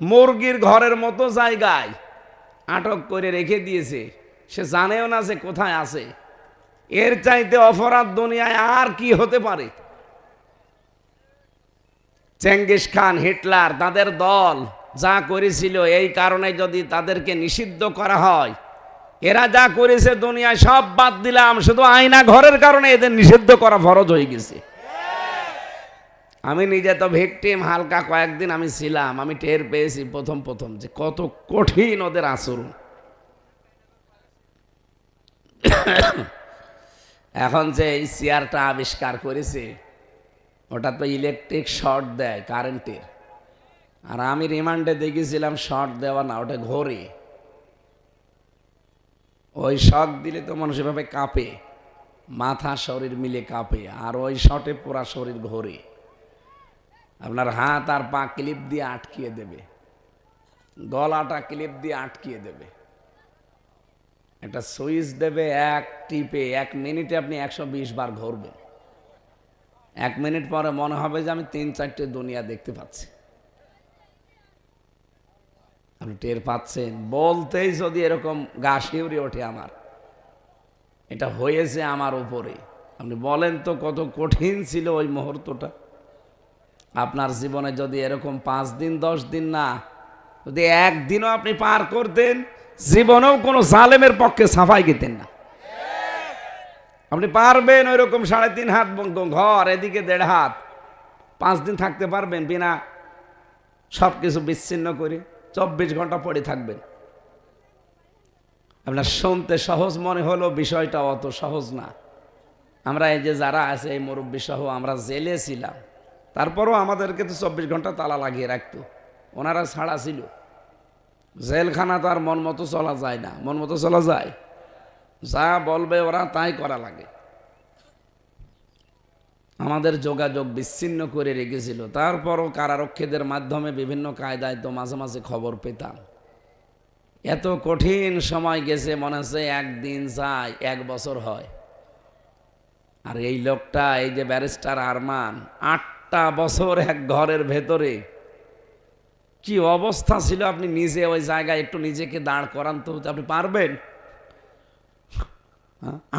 [SPEAKER 1] মুরগির ঘরের মতো জায়গায় আটক করে রেখে দিয়েছে, সে জানেও না যে কোথায় আছে। এর চাইতে অপরাধ দুনিয়ায় আর কি হতে পারে? চেঙ্গিস খান, হিটলার, তাদের দল যা করেছিল, এই কারণে যদি তাদেরকে নিষিদ্ধ করা হয়, এরা যা করেছে দুনিয়ায় সব বাদ দিলাম, শুধু আয়না ঘরের কারণে এদের নিষিদ্ধ করা ফরজ হয়ে গেছে। আমি নিজে তো ভিকটিম, হালকা কয়েকদিন আমি ছিলাম, আমি টের পেয়েছি প্রথম যে কত কঠিন ওদের আচরণ। এখন যে এই চেয়ারটা আবিষ্কার করেছে, ওটা তো ইলেকট্রিক শর্ট দেয় কারেন্টের, আর আমি রিমান্ডে দেখেছিলাম শর্ট দেওয়া না, ওটা ঘোরে। ওই শক দিলে তো মানুষ এভাবে কাঁপে, মাথা শরীর মিলে কাঁপে, আর ওই শটে পুরা শরীর ঘোরে। আপনার হাত আর পা ক্লিপ দিয়ে আটকিয়ে দেবে, গলাটা ক্লিপ দিয়ে আটকিয়ে দেবে। একটা সুইচ দেবে, এক টিপে 1 মিনিটে আপনি 120 বার ঘুরবেন। 1 মিনিট পরে মনে হবে যে আমি 3-4টে দুনিয়া দেখতে পাচ্ছি। আপনি টের পাচ্ছেন? বলতেই যদি এরকম গা শিউরে ওঠে আমার, এটা হয়েছে আমার উপরে। আপনি বলেন তো কত কঠিন ছিল ওই মুহূর্তটা। আপনার জীবনে যদি এরকম 5 দিন 10 দিন না, যদি একদিনও আপনি পার করতেন, জীবনেও কোনো জালেমের পক্ষে সাফাই গেতেন না। আপনি পারবেন ওইরকম 3.5 হাত ঘর, এদিকে 1.5 হাত, 5 দিন থাকতে পারবেন বিনা সব কিছু বিচ্ছিন্ন করে? 24 ঘন্টা পড়ে থাকবেন? আপনার শুনতে সহজ মনে হলো, বিষয়টা অত সহজ না। আমরা এই যে যারা আছে, এই মুরব্বী সহ আমরা জেলে ছিলাম, তারপরও আমাদেরকে তো 24 ঘন্টা তালা লাগিয়ে রাখতো। ওনারা ছাড়া ছিল। জেলখানা তো আর মন মতো চলা যায় না। মন মতো চলা যায়? যা বলবে ওরা তাই করা লাগে। আমাদের যোগাযোগ বিচ্ছিন্ন করে রেখেছিল। তারপরও কারারক্ষীদের মাধ্যমে বিভিন্ন কায়দায় তো মাঝে মাঝে খবর পেতাম। এত কঠিন সময় গেছে, মনে হচ্ছে একদিন যায় 1 বছর হয়। আর এই লোকটা, এই যে ব্যারিস্টার আরমান, 8টা বছর এক ঘরের ভেতরে, কি অবস্থা ছিল! আপনি নিজে ওই জায়গায় একটু নিজেকে দাঁড় করান তো, আপনি পারবেন?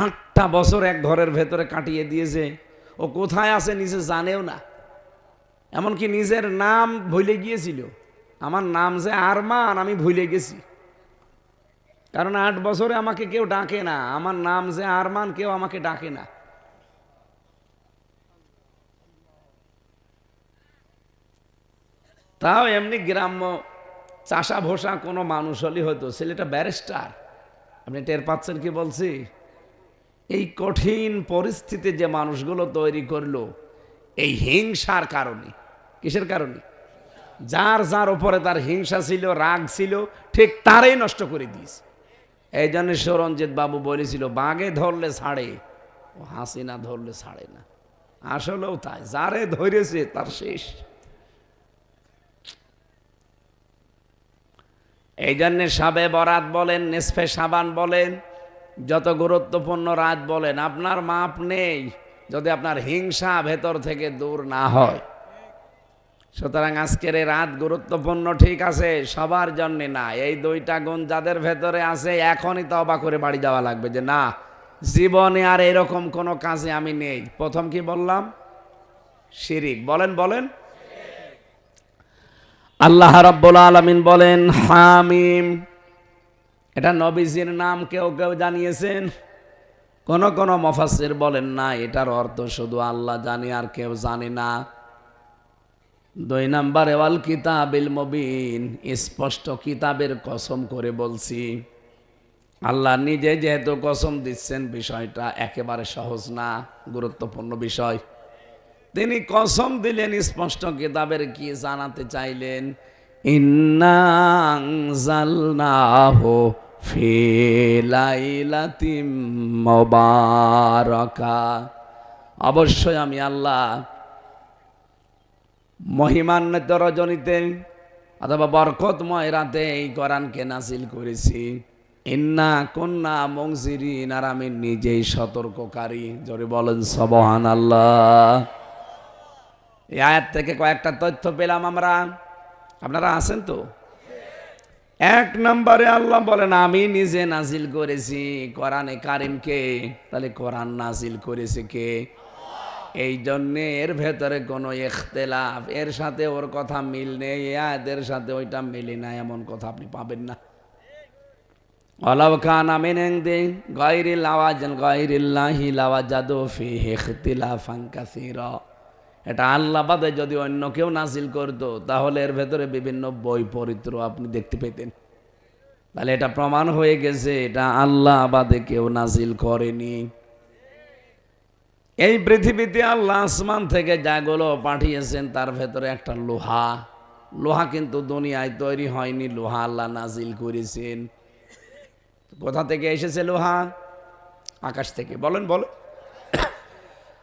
[SPEAKER 1] 8টা বছর এক ঘরের ভেতরে কাটিয়ে দিয়েছে। ও কোথায় আছে নিজে জানেও না, এমনকি নিজের নাম ভুলে গিয়েছিল। আমার নাম যে আরমান আমি ভুলে গেছি, কারণ 8 বছরে আমাকে কেউ ডাকে না। আমার নাম যে আরমান, কেউ আমাকে ডাকে না। তাও এমনি গ্রাম্য চাষা ভোষা কোনো মানুষ হলেই হতো, ছেলেটা ব্যারিস্টার। আপনি টের পাচ্ছেন কি বলছি? এই কঠিন পরিস্থিতি যে মানুষগুলো তৈরি করলো, এই হিংসার কারণে। কিসের কারণে? যার যার উপরে তার হিংসা ছিল, রাগ ছিল, ঠিক তারই নষ্ট করে দিয়েছে। এই জন্য সরঞ্জিৎ বাবু বলেছিল, বাঘে ধরলে ছাড়ে, ও হাসিনা ধরলে ছাড়ে না। আসলেও তাই, যারে ধরেছে তার শেষ। এই জন্যে শাবে বরাত বলেন, নিসফে শাবান বলেন, যত গুরুত্বপূর্ণ রাত বলেন, আপনার মাপ নেই যদি আপনার হিংসা ভেতর থেকে দূর না হয়। সুতরাং আজকের এই রাত গুরুত্বপূর্ণ, ঠিক আছে, সবার জন্যে না। এই 2টা গুণ যাদের ভেতরে আছে, এখনই তওবা করে বাড়ি যাওয়া লাগবে যে না, জীবনে আর এরকম কোনো কাজে আমি নেই। প্রথম কি বললাম? শিরিক। বলেন। আল্লাহ রাব্বুল আলামিন বলেন, হামিম, এটা নবীজির নাম কেউ কেউ জানিয়েছেন, কোন কোন মুফাসসির বলেন না, এটার অর্থ শুধু আল্লাহ জানে আর কেউ জানে না। 2 নম্বরে ওয়াল কিতাবিল মুবিন, স্পষ্ট কিতাবের কসম করে বলছি। আল্লাহ নিজে যেহেতু কসম দিচ্ছেন, বিষয়টা একেবারে সহজ না, গুরুত্বপূর্ণ বিষয়। তিনি কসম দিলেন স্পষ্ট কিতাবের, কি জানাতে চাইলেন? ইন্না আনজালনাহু ফি লাইলাতিম মুবারাকা, অবশ্যই আমি আল্লাহ মহিমান্বিত রজনীতে অথবা বরকতময় রাতে এই কোরআনকে নাজিল করেছি। ইন্না কুন্না মুনজিরিন, আর আমি নিজেই সতর্ককারী। জোরে বলেন সুবহানাল্লাহ। এই আয়াত থেকে কয়েকটা তথ্য পেলাম আমরা। আপনারা আছেন তো? 1 নম্বরে আল্লাহ বলেন আমি নিজে নাজিল করেছি কোরআনে কারিমকে। তাহলে কোরআন নাজিল করেছে কে? এই জন্যে এর ভেতরে কোনো ইখতিলাফ, এর সাথে ওর কথা মিল নেই, এদের সাথে ওইটা মিলে না, এমন কথা আপনি পাবেন না। ওয়ালাউ কানা মিন ইনদি গায়রিল্লাহি লাওয়াজাদু ফীহি ইখতিলাফান কাসীরা, এটা আল্লাহ বাদে যদি অন্য কেউ নাজিল করতো তাহলে এর ভেতরে বিভিন্ন বৈপরীত্য আপনি দেখতে পেতেন। তাহলে এটা প্রমাণ হয়ে গেছে এটা আল্লাহ বাদে কেউ নাজিল করেনি। এই পৃথিবীতে আল্লাহ আসমান থেকে যাগুলো পাঠিয়েছেন তার ভেতরে একটা লোহা, লোহা কিন্তু দুনিয়ায় তৈরি হয়নি, লোহা আল্লাহ নাজিল করেছেন। কোথা থেকে এসেছে লোহা? আকাশ থেকে। বলেন বলেন।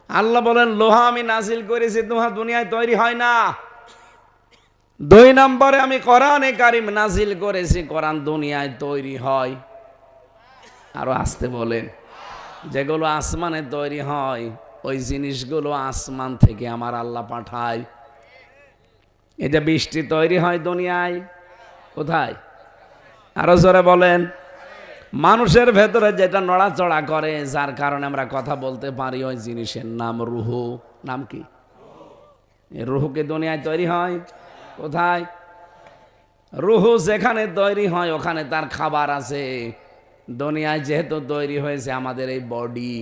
[SPEAKER 1] আল্লাহ বলেন লোহা আমি নাজিল করেছি, লোহা দুনিয়ায় তৈরি হয় না। 2 নম্বরে আমি কোরআনে কারিম নাজিল করেছি, কোরআন দুনিয়ায় তৈরি হয়। আরো আসতে বলেন। যেগুলো আসমানে তৈরি হয় ওই জিনিসগুলো আসমান থেকে আমার আল্লাহ পাঠায়। এই যে বৃষ্টি তৈরি হয় দুনিয়ায়, কোথায়? আরো জোরে বলেন। মানুষের ভেতরে যেটা নড়াচড়া করে, যার কারণে আমরা কথা বলতে পারি, ওই জিনিসের নাম রুহ। নাম কি? রুহকে দুনিয়ায় তৈরি হয় কোথায়? রুহ যেখানে তৈরি হয় ওখানে তার খাবার আছে। দুনিয়ায় যেহেতু তৈরি হয়েছে আমাদের এই বডি,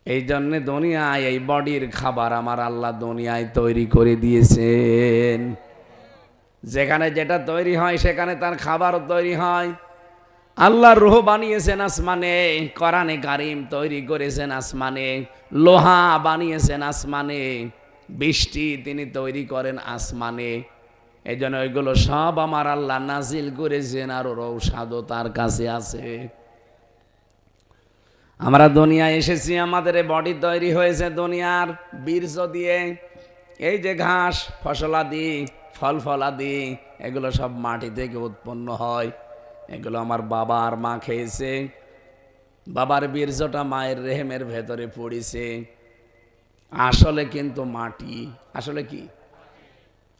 [SPEAKER 1] এই জন্যে দুনিয়ায় এই বডির খাবার আমার আল্লাহ দুনিয়ায় তৈরি করে দিয়েছেন। যেখানে যেটা তৈরি হয় সেখানে তার খাবারও তৈরি হয়। আল্লাহ রুহ বানিয়েছেন আসমানে, কোরআনে কারিম তৈরি করেছেন আসমানে, লোহা বানিয়েছেন আসমানে, বৃষ্টি তিনি তৈরি করেন আসমানে। এই জন্য ওইগুলো সব আমার আল্লাহ নাজিল করেছেন, আর ওর ঔষধও তার কাছে আছে। আমরা দুনিয়ায় এসেছি, আমাদের বডি তৈরি হয়েছে দুনিয়ার বীর্য দিয়ে। এই যে ঘাস ফসলাদি ফল ফলাদি এগুলো সব মাটি থেকে উৎপন্ন হয়। এগুলো আমার বাবা আর মা খেয়েছে, বাবার বীর্যটা মায়ের রেহেমের ভেতরে পড়েছে। আসলে কিন্তু মাটি, আসলে কি?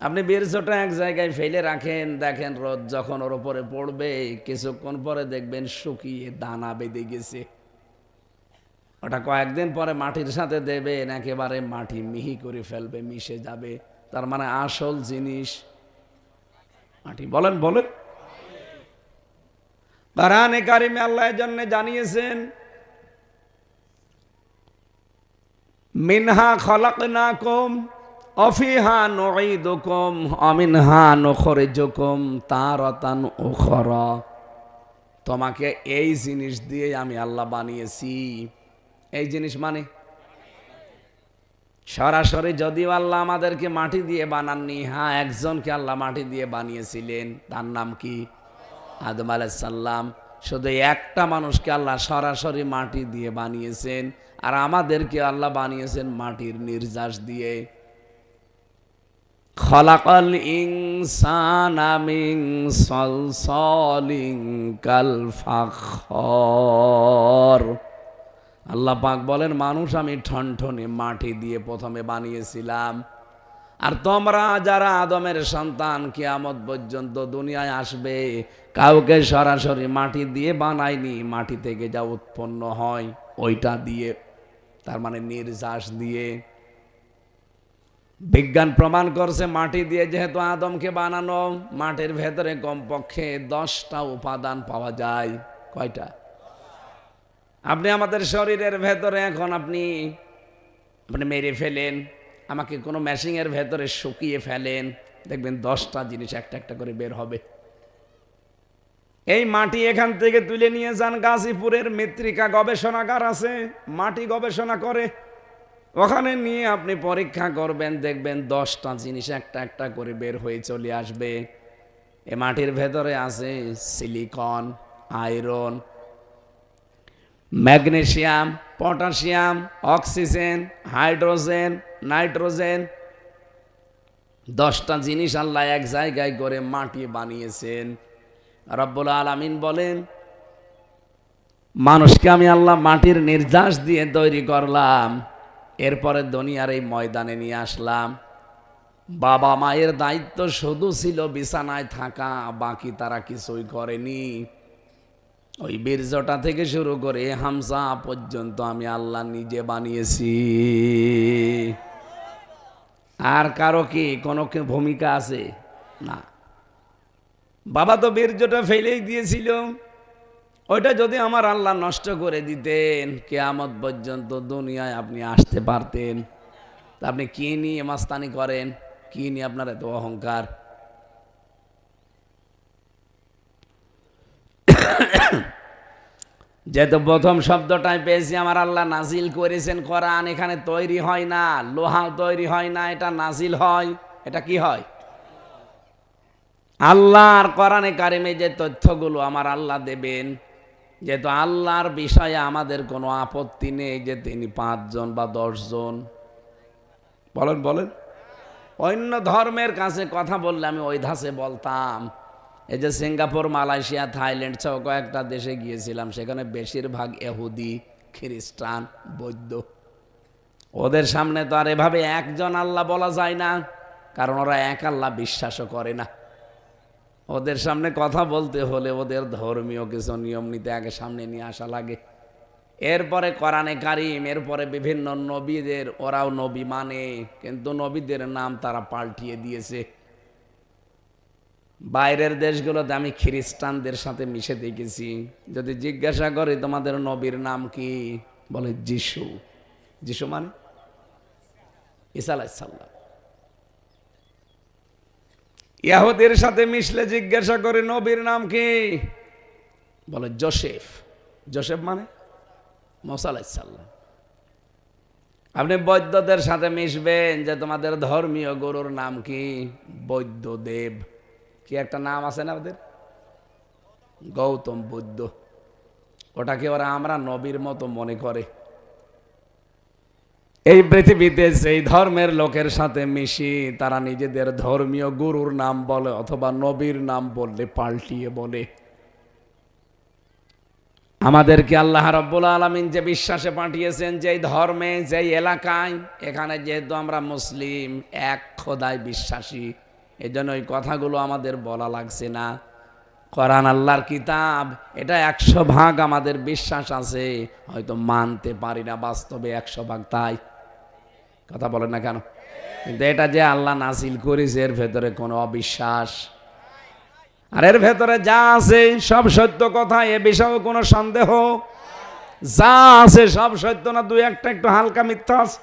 [SPEAKER 1] আপনি বীর্যটা এক জায়গায় ফেলে রাখেন, দেখেন রোদ যখন ওর উপরে পড়বে কিছুক্ষণ পরে দেখবেন শুকিয়ে দানা বেঁধে গেছে। ওটা কয়েকদিন পরে মাটির সাথে দেবেন, একেবারে মাটি মিহি করে ফেলবে, মিশে যাবে। তার মানে আসল জিনিস মাটি। বলেন বলেন। কোরআনে কারিমে আল্লাহ এর জন্য জানিয়েছেন মিনহা খলাকনাকুম অফিহা নুঈদুকুম অমিনহা নুখরিজুকুম তারাতান উখরা। তোমাকে এই জিনিস দিয়ে আমি আল্লাহ বানিয়েছি। এই জিনিস মানে সরাসরি যদিও আল্লাহ আমাদেরকে মাটি দিয়ে বানাননি, হ্যাঁ একজনকে আল্লাহ মাটি দিয়ে বানিয়েছিলেন, তার নাম কি? আদম আলাইহিস সালাম। শুধু একটা মানুষকে আল্লাহ সরাসরি মাটি দিয়ে বানিয়েছেন, আর আমাদেরকে আল্লাহ বানিয়েছেন মাটির নির্যাস দিয়ে। খলাকাল ইনসানা মিন সালসালিন কাল ফাখর। আল্লাহ পাক বলেন মানুষ আমি ঠনঠনে মাটি দিয়ে প্রথমে বানিয়েছিলাম, আর তোমরা যারা আদমের সন্তান কিয়ামত পর্যন্ত দুনিয়ায় আসবে কাউকে সরাসরি মাটি দিয়ে বানায়নি, মাটি থেকে যা উৎপন্ন হয় ওইটা দিয়ে, তার মানে নির্যাস দিয়ে। বিজ্ঞান প্রমাণ করছে মাটি দিয়ে যেহেতু আদমকে বানানো, মাটির ভেতরে কমপক্ষে 10টা উপাদান পাওয়া যায়। কয়টা? আপনি আমাদের শরীরের ভেতরে এখন আপনি মেরে ফেলেন, আমাকে কোনো মেশিনের ভেতরে শুকিয়ে ফেলেন, দেখবেন 10টা জিনিস একটা একটা করে বের হবে। এই মাটি এখান থেকে তুলে নিয়ে যান গাজীপুরের মৃত্তিকা গবেষণাগার আছে, মাটি গবেষণা করে, ওখানে নিয়ে আপনি পরীক্ষা করবেন, দেখবেন 10টা জিনিস একটা একটা করে বের হয়ে চলে আসবে। এ মাটির ভেতরে আছে silicon, iron, magnesium, potassium, oxygen, hydrogen, nitrogen. 10টা জিনিস আল্লাহ এক জায়গায় করে মাটি বানিয়েছেন। রব্বুল আলামিন বলেন, মানুষকে আমি আল্লাহ মাটির নির্যাস দিয়ে তৈরি করলাম, এরপরে দুনিয়ার এই ময়দানে নিয়ে আসলাম। বাবা মায়ের দায়িত্ব শুধু ছিল বিছানায় থাকা, বাকি তারা কিছুই করেনি। ওই বীর্যটা থেকে শুরু করে হামজা পর্যন্ত আমি আল্লাহ নিজে বানিয়েছি। আর কারো কি কোনো ভূমিকা আছে? না। বাবা তো বীর্যটা ফেলেই দিয়েছিল, ওইটা যদি আমার আল্লাহ নষ্ট করে দিতেন, কিয়ামত পর্যন্ত দুনিয়ায় আপনি আসতে পারতেন। তা আপনি কি নিয়ে মাস্তানি করেন? কি নিয়ে আপনার এত অহংকার? যেহেতু প্রথম শব্দটাই পেয়েছি, আমার আল্লাহ নাজিল করেছেন কোরআন, এখানে তৈরি হয় না, লোহা তৈরি হয় না, এটা নাজিল হয়। এটা কি হয়? আল্লাহর কোরআনে কারিমে যে তথ্যগুলো আমার আল্লাহ দেবেন, যেহেতু আল্লাহর বিষয়ে আমাদের কোনো আপত্তি নেই যে তিনি 5 জন বা 10 জন। বলেন বলেন। অন্য ধর্মের কাছে কথা বললে আমি ওই ধাঁচে বলতাম। এই যে সিঙ্গাপুর, মালয়েশিয়া, থাইল্যান্ড সহ কয়েকটা দেশে গিয়েছিলাম, সেখানে বেশিরভাগ ইহুদি, খ্রিস্টান, বৌদ্ধ। ওদের সামনে তো আর এভাবে একজন আল্লাহ বলা যায় না, কারণ ওরা এক আল্লাহ বিশ্বাসও করে না। ওদের সামনে কথা বলতে হলে ওদের ধর্মীয় কিছু নিয়ম নীতি আগে সামনে নিয়ে আসা লাগে, এরপরে কোরআনে কারিম, এরপরে বিভিন্ন নবীদের, ওরাও নবী মানে, কিন্তু নবীদের নাম তারা পাল্টিয়ে দিয়েছে। বাইরের দেশগুলোতে আমি খ্রিস্টানদের সাথে মিশে দেখেছি, যদি জিজ্ঞাসা করি তোমাদের নবীর নাম কি, বলে যিশু। যিশু মানে ঈসা আলাইহিস সালাম। ইহুদির সাথে মিশলে জিজ্ঞাসা করে নবীর নাম কি, বলে যোসেফ। যোসেফ মানে মুসা আলাইহিস সালাম। আপনি বৌদ্ধদের সাথে মিশবেন, যে তোমাদের ধর্মীয় গুরুর নাম কি, বৌদ্ধদেব। কি একটা নাম আছে না ওদের, গৌতম বুদ্ধ। ওটাকে ওরা আমরা নবীর মতো মনে করে। এই পৃথিবীতে সেই ধর্মের লোকের সাথে মিশি, তারা নিজেদের ধর্মীয় গুরুর নাম বলে, অথবা নবীর নাম বললে পাল্টিয়ে বলে। আমাদেরকে আল্লাহ রাব্বুল আলামিন যে বিশ্বাসে পাঠিয়েছেন, যেই ধর্মে, যেই এলাকায়, এখানে যেহেতু আমরা মুসলিম, এক খোদায় বিশ্বাসী, এই জন্য ওই কথাগুলো আমাদের বলা লাগছে না। কোরআন আল্লাহর কিতাব, এটা 100% আমাদের বিশ্বাস আছে, হয়তো মানতে পারি না বাস্তবে 100% তাই। কথা বলেন না কেন? কিন্তু এটা যে আল্লাহ নাজিল করেছে, এর ভেতরে কোনো অবিশ্বাস, আর এর ভেতরে যা আছে সব সত্য কথা, এ বিষয়ে কোনো সন্দেহ, যা আছে সব সত্য না, 2-1টা একটু হালকা মিথ্যা আছে।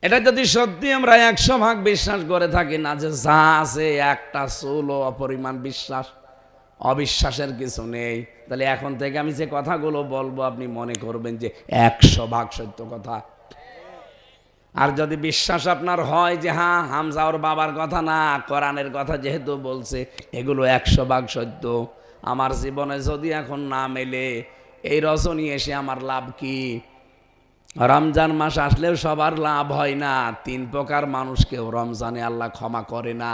[SPEAKER 1] এটা যদি সত্যি আমরা 100% বিশ্বাস করে থাকি না, যে যা আছে একটা চুলো অপরিমাণ বিশ্বাস, অবিশ্বাসের কিছু নেই, তাহলে এখন থেকে আমি যে কথাগুলো বলবো আপনি মনে করবেন যে 100% সত্য কথা। আর যদি বিশ্বাস আপনার হয় যে হ্যাঁ, হামজা ওর বাবার কথা না, কোরআনের কথা যেহেতু বলছে, এগুলো 100% সত্য, আমার জীবনে যদি এখন না মেলে, এই রজনী এসে আমার লাভ কি? রমজান মাস আসলেও সবার লাভ হয় না। 3 প্রকার মানুষকেও রমজানে আল্লাহ ক্ষমা করে না।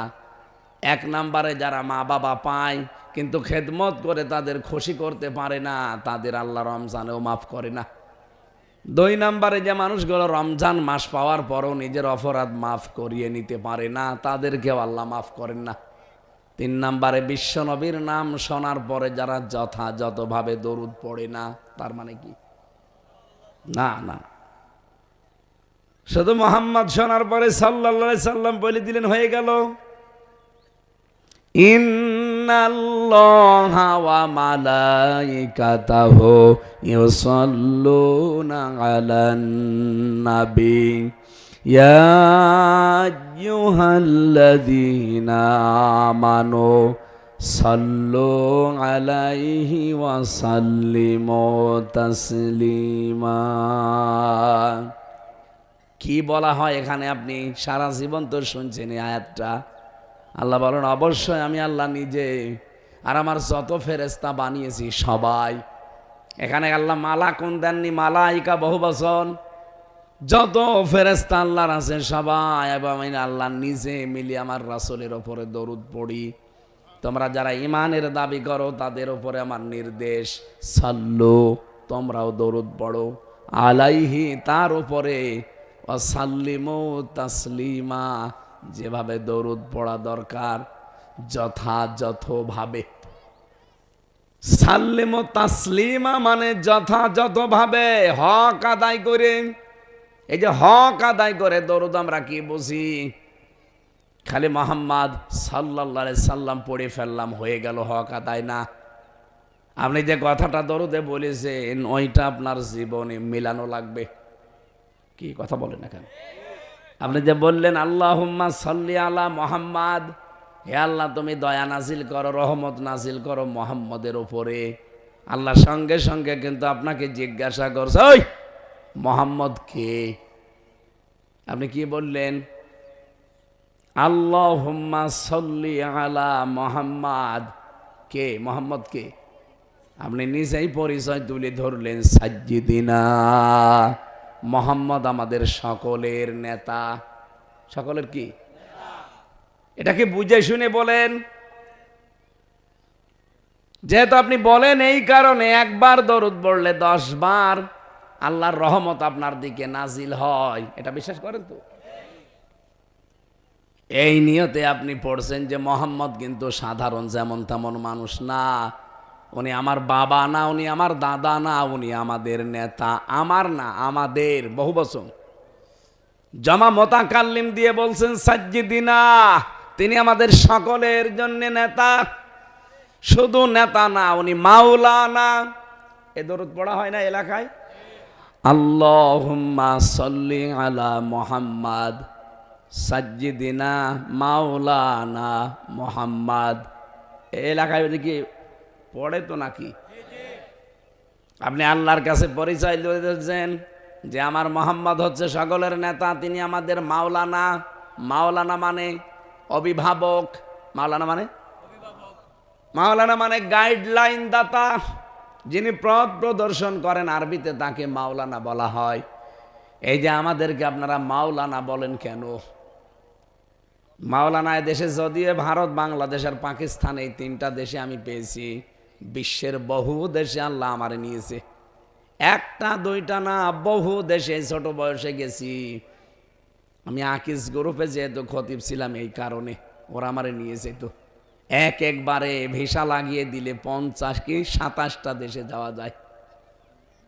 [SPEAKER 1] 1 নম্বরে যারা মা বাবা পায় কিন্তু খেদমত করে তাদের খুশি করতে পারে না, তাদের আল্লাহ রমজানেও মাফ করে না। 2 নম্বরে যে মানুষগুলো রমজান মাস পাওয়ার পরও নিজের অপরাধ মাফ করিয়ে নিতে পারে না, তাদেরকেও আল্লাহ মাফ করেন না। 3 নম্বরে বিশ্বনবীর নাম শোনার পরে যারা যথাযথভাবে দরুদ পড়ে না, তার মানে কি? না না, শুধু মোহাম্মদ শোনার পরে সাল্লাল্লাহু আলাইহি সাল্লাম বলে দিলেন, হয়ে গেল। ইন্নাল্লাহা ওয়া মালাইকাতাহু ইউসাল্লুনা আলান নাবী ইয়া আইয়ুহাল্লাযীনা আমানু সাল্লু আলাইহি ওয়া সাল্লিমু তাসলিমা। কি বলা হয় এখানে? আপনি সারা জীবন তো শুনছেন এই আয়াতটা। আল্লাহ বলেন, অবশ্যই আমি আল্লাহ নিজে আর আমার যত ফেরেশতা বানিয়েছি সবাই। এখানে আল্লাহ মালাকুন দেননি, মালাইকা বহুবচন। যত ফেরেশতা আল্লাহর আছে সবাই, এবং আমি আল্লাহ নিজে মিলি আমার রাসূলের ওপরে দরুদ পড়ি। তোমরা যারা ঈমানের দাবি করো তাদের ওপরে আমার নির্দেশ, সাল্লু, তোমরাও দরুদ পড়ো, আলাইহি, তার উপরে, ওয়াসাল্লিমু তাসলিমা, যেভাবে দরুদ পড়া দরকার যথাযথভাবে। সাল্লিমু তাসলিমা মানে যথাযথভাবে, হক আদায় করে। এই যে হক আদায় করে দরুদ আমরা কি বুঝি? খালি মুহাম্মদ সাল্লাল্লাহু আলাইহি সাল্লাম পড়ে ফেললাম, হয়ে গেল, হক আদায় না। আপনি যে কথাটা দরুদে বলেছেন ওইটা আপনার জীবনে মিলানো লাগবে। কি কথা বলেন না কেন? আপনি যে বললেন আল্লাহুম্মা সাল্লি আলা মুহাম্মাদ, হে আল্লাহ তুমি দয়া নাজিল করো, রহমত নাজিল করো মুহাম্মদের উপরে। আল্লাহ সঙ্গে সঙ্গে কিন্তু আপনাকে জিজ্ঞাসা করছে, ওই মুহাম্মদ কে? আপনি কি বললেন? আল্লাহুম্মা সাল্লি আলা মুহাম্মাদ। কে? মুহাম্মদ কে? আপনি নিজেই পরিচয় তুলে ধরলেন, সাজ্জিদিনা, মুহাম্মদ আমাদের সকলের নেতা। সকলের কি? এটাকে বুঝে শুনে বলেন। যেহেতু আপনি বলেন এই কারণে একবার দরুদ পড়লে 10 বার আল্লাহর রহমত আপনার দিকে নাজিল হয়, এটা বিশ্বাস করেন তো? এই নিয়তে আপনি পড়ছেন যে মুহাম্মদ কিন্তু সাধারণ যেমন তেমন মানুষ না, উনি আমার বাবা না, উনি আমার দাদা না, উনি আমাদের নেতা। আমার না, আমাদের, বহুবচন। জামা মুতাকাল্লিম দিয়ে বলছেন সাজ্জিদিনা, তিনি আমাদের সকলের জন্য নেতা। শুধু নেতা না, উনি মাওলানা। এ দরুদ পড়া হয় না এলাকায়? আল্লাহুম্মা সাল্লি আলা মুহাম্মাদ সাজ্জিদিনা মাওলানা মুহাম্মাদ। এলাকায় কি পড়ে তো নাকি? আপনি আল্লাহর কাছে পরিচয় দিয়েছেন যে আমার মুহাম্মদ হচ্ছে সকলের নেতা, তিনি আমাদের মাওলানা। মাওলানা মানে অভিভাবক। মাওলানা মানে? মাওলানা মানে গাইডলাইন দাতা, যিনি পথ প্রদর্শন করেন, আরবিতে তাকে মাওলানা বলা হয়। এই যে আমাদেরকে আপনারা মাওলানা বলেন কেন? মাওলানা দেশে যদিও ভারত, বাংলাদেশ আর পাকিস্তান, এই 3টা দেশে আমি পেয়েছি। বিশ্বের বহু দেশে আল্লাহ আমারে নিয়েছে, 1টা 2টা না, বহু দেশে ছোট বয়সে গেছি। আমি আকিস গ্রুপে যেহেতু খতিব ছিলাম, এই কারণে ওরা আমারে নিয়েছে। তো একবারে ভিসা লাগিয়ে দিলে 50 কি 27টা দেশে যাওয়া যায়।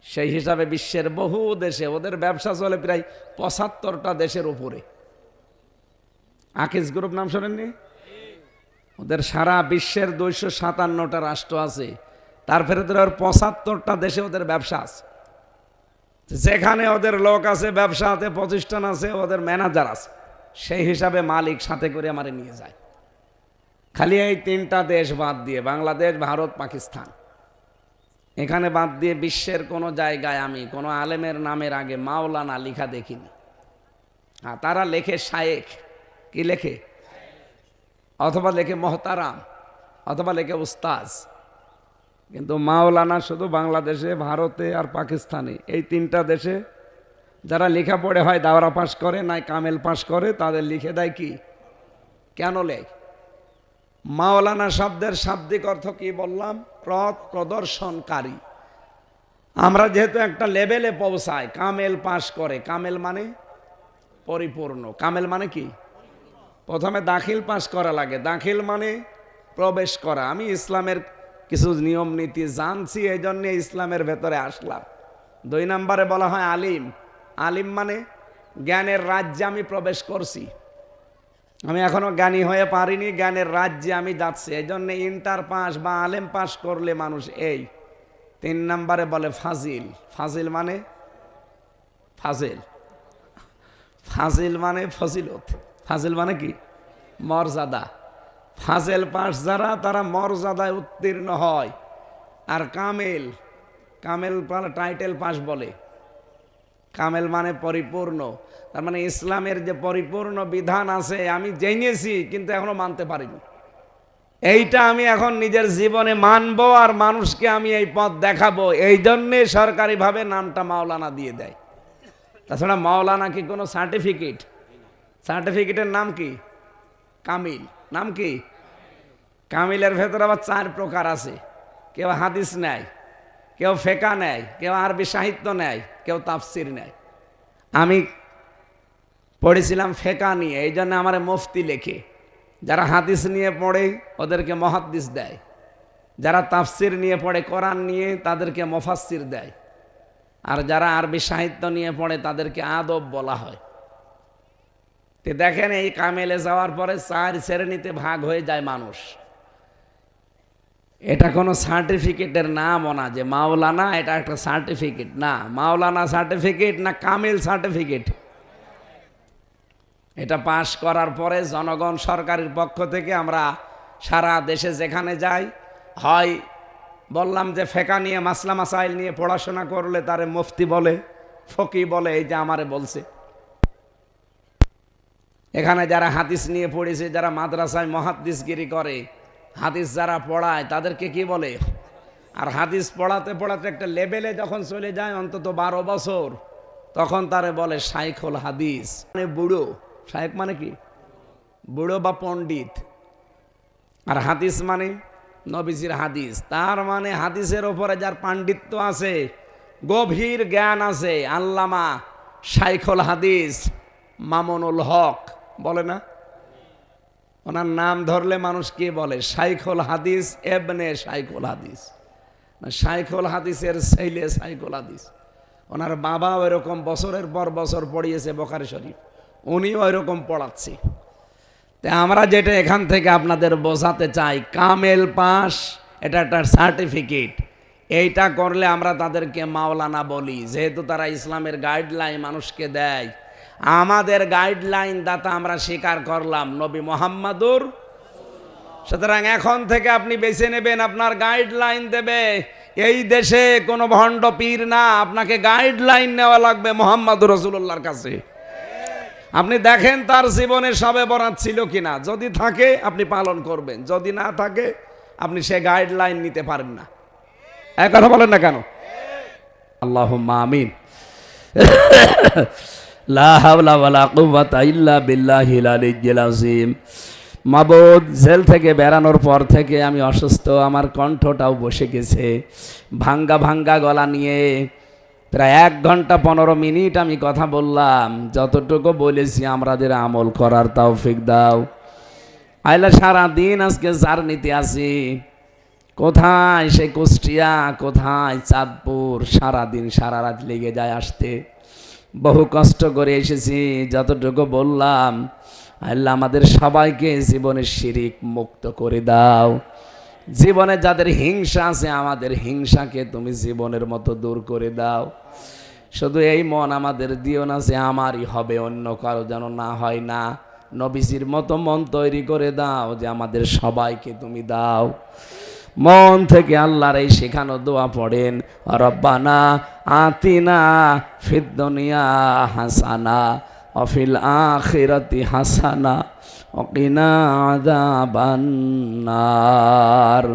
[SPEAKER 1] সেই হিসাবে বিশ্বের বহু দেশে ওদের ব্যবসা চলে প্রায় 75টা দেশের উপরে। আকিস গ্রুপ নাম শোনেননি? ওদের সারা বিশ্বের 257টা রাষ্ট্র আছে, তার ভেতরে 75টা দেশে ওদের ব্যবসা আছে। যেখানে ওদের লোক আছে, ব্যবসাতে প্রতিষ্ঠান আছে, ওদের ম্যানেজার আছে, সেই হিসাবে মালিক সাথে করে আমারে নিয়ে যায়। খালি এই 3টা দেশ বাদ দিয়ে, বাংলাদেশ, ভারত, পাকিস্তান, এখানে বাদ দিয়ে বিশ্বের কোনো জায়গায় আমি কোনো আলেমের নামের আগে মাওলানা লিখা দেখিনি। তারা লেখে শায়েখ, কি লেখে? অথবা লেখে মহতারাম, অথবা লেখে উস্তাজ। কিন্তু মাওলানা শুধু বাংলাদেশে, ভারতে আর পাকিস্তানে, এই 3টা দেশে যারা লেখা পড়ে হয় দাওরা পাস করে, নাই কামেল পাস করে, তাদের লিখে দেয় কি? কেন লেখ? মাওলানা শব্দের শাব্দিক অর্থ কি বললাম? পথ প্রদর্শনকারী। আমরা যেহেতু একটা লেভেলে পৌঁছাই, কামেল পাস করে। কামেল মানে পরিপূর্ণ। কামেল মানে কি? প্রথমে দাখিল পাস করা লাগে। দাখিল মানে প্রবেশ করা। আমি ইসলামের কিছু নিয়ম নীতি জানছি, এই জন্য ইসলামের ভেতরে আসলাম। 2 নম্বরে বলা হয় আলিম। আলিম মানে জ্ঞানের রাজ্যে আমি প্রবেশ করছি। আমি এখনো জ্ঞানী হয়ে পারিনি, জ্ঞানের রাজ্যে আমি যাচ্ছি। এই জন্য ইন্টার পাস বা আলেম পাস করলে মানুষ এই 3 নম্বরে বলে ফাজিল। ফাজিল মানে ফাজিল, ফাজিল মানে ফজিলত, ফাজিল মানে কি মর্যাদা। ফাজিল পাস যারা তারা মর্যাদায় উত্তীর্ণ হয়। আর কামেল, কামেল টাইটেল পাস বলে। কামেল মানে পরিপূর্ণ। তার মানে ইসলামের যে পরিপূর্ণ বিধান আছে আমি জেনেছি কিন্তু এখনো মানতে পারিনি, এইটা আমি এখন নিজের জীবনে মানবো আর মানুষকে আমি এই পথ দেখাবো। এই জন্যে সরকারিভাবে নামটা মাওলানা দিয়ে দেয়। তাছাড়া মাওলানা কি কোনো সার্টিফিকেট? সার্টিফিকেটের নাম কি? কামিল। নাম কি? কামিলের ভেতরে আবার 4 প্রকার আছে। কেউ হাদিস নেয়, কেউ ফেকা নেয়, কেউ আরবি সাহিত্য নেয়, কেউ তাফসির নেয়। আমি পড়েছিলাম ফেকা নিয়ে, এই জন্য আমার মুফতি লেখে। যারা হাদিস নিয়ে পড়ে ওদেরকে মুহাদ্দিস দেয়, যারা তাফসির নিয়ে পড়ে কোরআন নিয়ে তাদেরকে মুফাসসির দেয়, আর যারা আরবি সাহিত্য নিয়ে পড়ে তাদেরকে আদব বলা হয়। তো দেখেন এই কামেলে যাওয়ার পরে 4 শ্রেণীতে ভাগ হয়ে যায় মানুষ। এটা কোনো সার্টিফিকেটের নামও না যে মাওলানা এটা একটা সার্টিফিকেট, না। মাওলানা সার্টিফিকেট না কামিল সার্টিফিকেট। এটা পাশ করার পরে জনগণ সরকারের পক্ষ থেকে আমরা সারা দেশে যেখানে যাই, হয় বললাম যে ফেকা নিয়ে মাসলা মাসাইল নিয়ে পড়াশোনা করলে তারে মুফতি বলে, ফকি বলে, এই যে আমারে বলছে। এখানে যারা হাদিস নিয়ে পড়েছে, যারা মাদ্রাসায় মুহাদ্দিসগিরি করে, হাদিস যারা পড়ায় তাদেরকে কি বলে? আর হাদিস পড়াতে পড়াতে একটা লেভেলে যখন চলে যায় অন্তত 12 বছর, তখন তারে বলে শাইখুল হাদিস, মানে বুড়ো। শাইখ মানে কি? বুড়ো বা পণ্ডিত। আর হাদিস মানে নবীজির হাদিস। তার মানে হাদিসের ওপরে যার পাণ্ডিত্য আছে, গভীর জ্ঞান আছে, আল্লামা শাইখুল হাদিস মামুনুল হক বলে না? ওনার নাম ধরলে মানুষ কি বলে? শাইখুল হাদিস এবনে শাইখুল হাদিস, না শাইখুল হাদিসের ছেলে শাইখুল হাদিস। ওনার বাবা ওইরকম বছরের পর বছর পড়িয়েছে বুখারী শরীফ, উনিও ওইরকম পড়াচ্ছে। তাই আমরা যেটা এখান থেকে আপনাদের বোঝাতে চাই, কামেল পাস এটা একটা সার্টিফিকেট। এইটা করলে আমরা তাদেরকে মাওলানা বলি, যেহেতু তারা ইসলামের গাইডলাইন মানুষকে দেয়। আমাদের গাইডলাইন দাতা আমরা স্বীকার করলাম নবী মুহাম্মাদুর। সুতরাং এখন থেকে আপনি বেছে নেবেন, আপনার গাইডলাইন দেবে এই দেশে কোনো ভণ্ড পীর না, আপনাকে গাইডলাইন নেওয়া লাগবে মুহাম্মাদুর রাসূলুল্লাহর কাছে। আপনি দেখেন তার জীবনে শবে বরাত ছিল কিনা, যদি থাকে আপনি পালন করবেন, যদি না থাকে আপনি সে গাইডলাইন নিতে পারেন না। এক কথা বলেন না কেন? আল্লাহুম্মা আমিন। লা হাওলা ওয়ালা কুওয়াতা ইল্লা বিল্লাহিল আলিয়্যিল আযীম। মাবুদ, জেল থেকে বেরানোর পর থেকে আমি অসুস্থ, আমার কণ্ঠটাও বসে গেছে, ভাঙ্গা ভাঙ্গা গলা নিয়ে প্রায় 1 ঘন্টা 15 মিনিট আমি কথা বললাম। যতটুকু বলেছি আমাদের আমল করার তৌফিক দাও। আইলা সারা দিন আজকে জার্নিতে আছি, কোথায় সে কুষ্টিয়া, কোথায় চাঁদপুর, সারা দিন সারা রাত লেগে যায় আসতে। বহু কষ্ট করে এসেছি। যতটুকু বললাম, আল্লাহ আমাদের সবাইকে জীবনের শিরিক মুক্ত করে দাও। জীবনে যাদের হিংসা আছে, আমাদের হিংসাকে তুমি জীবনের মতো দূর করে দাও। শুধু এই মন আমাদের দিও না যে আমারই হবে, অন্য কারো যেন না হয় না। নবীজির মতো মন তৈরি করে দাও যে আমাদের সবাইকে তুমি দাও। মন থেকে আল্লাহর এই শেখানো দোয়া পড়েন, রব্বানা আতিনা ফিদ দুনিয়া হাসানা ওয়া ফিল আখিরাতি হাসানা ওয়া কিনা আযাবান নার।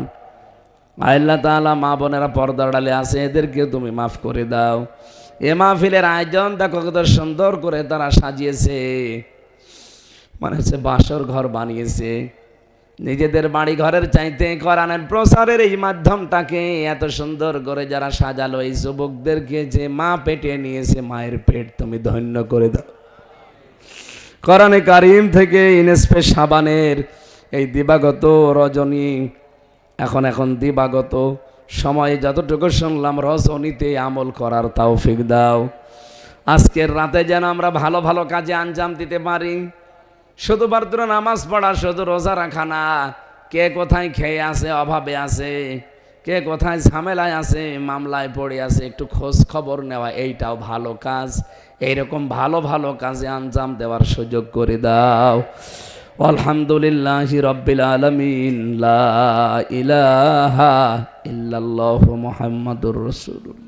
[SPEAKER 1] আল্লাহ তাআলা মা বোনেরা পর্দার আড়ালে আছে, এদেরকে তুমি মাফ করে দাও। এ মাহফিলের আয়োজন দেখো কত সুন্দর করে তারা সাজিয়েছে, মানে হচ্ছে বাসর ঘর বানিয়েছে। নিজেদের বাড়ি ঘরের চাইতে কোরআনের প্রচারের এই মাধ্যমটাকে এত সুন্দর করে যারা সাজালো, এই যুবকদেরকে যে মা পেটে নিয়েছে, মায়ের পেট তুমি ধন্য করে দাও। কোরআনে কারিম থেকে ইনস্পে সাবানের এই দিবাগত রজনী, এখন দিবাগত সময়ে যতটুকু শুনলাম, রজনীতে আমল করার তৌফিক দাও। আজকের রাতে যেন আমরা ভালো ভালো কাজে আঞ্জাম দিতে পারি। শুধুমাত্র নামাজ পড়া, শুধু রোজা রাখা না, কে কোথায় খেয়ে আছে, অভাবে আছে, কে কোথায় ঝামেলায় আছে, মামলায় পড়ে আছে, একটু খোঁজ খবর নেওয়া, এইটাও ভালো কাজ। এইরকম ভালো ভালো কাজে আঞ্জাম দেওয়ার সুযোগ করে দাও। আলহামদুলিল্লাহি রাব্বিল আলামিন, লা ইলাহা ইল্লাল্লাহু মুহাম্মাদুর রাসূলুল্লাহ।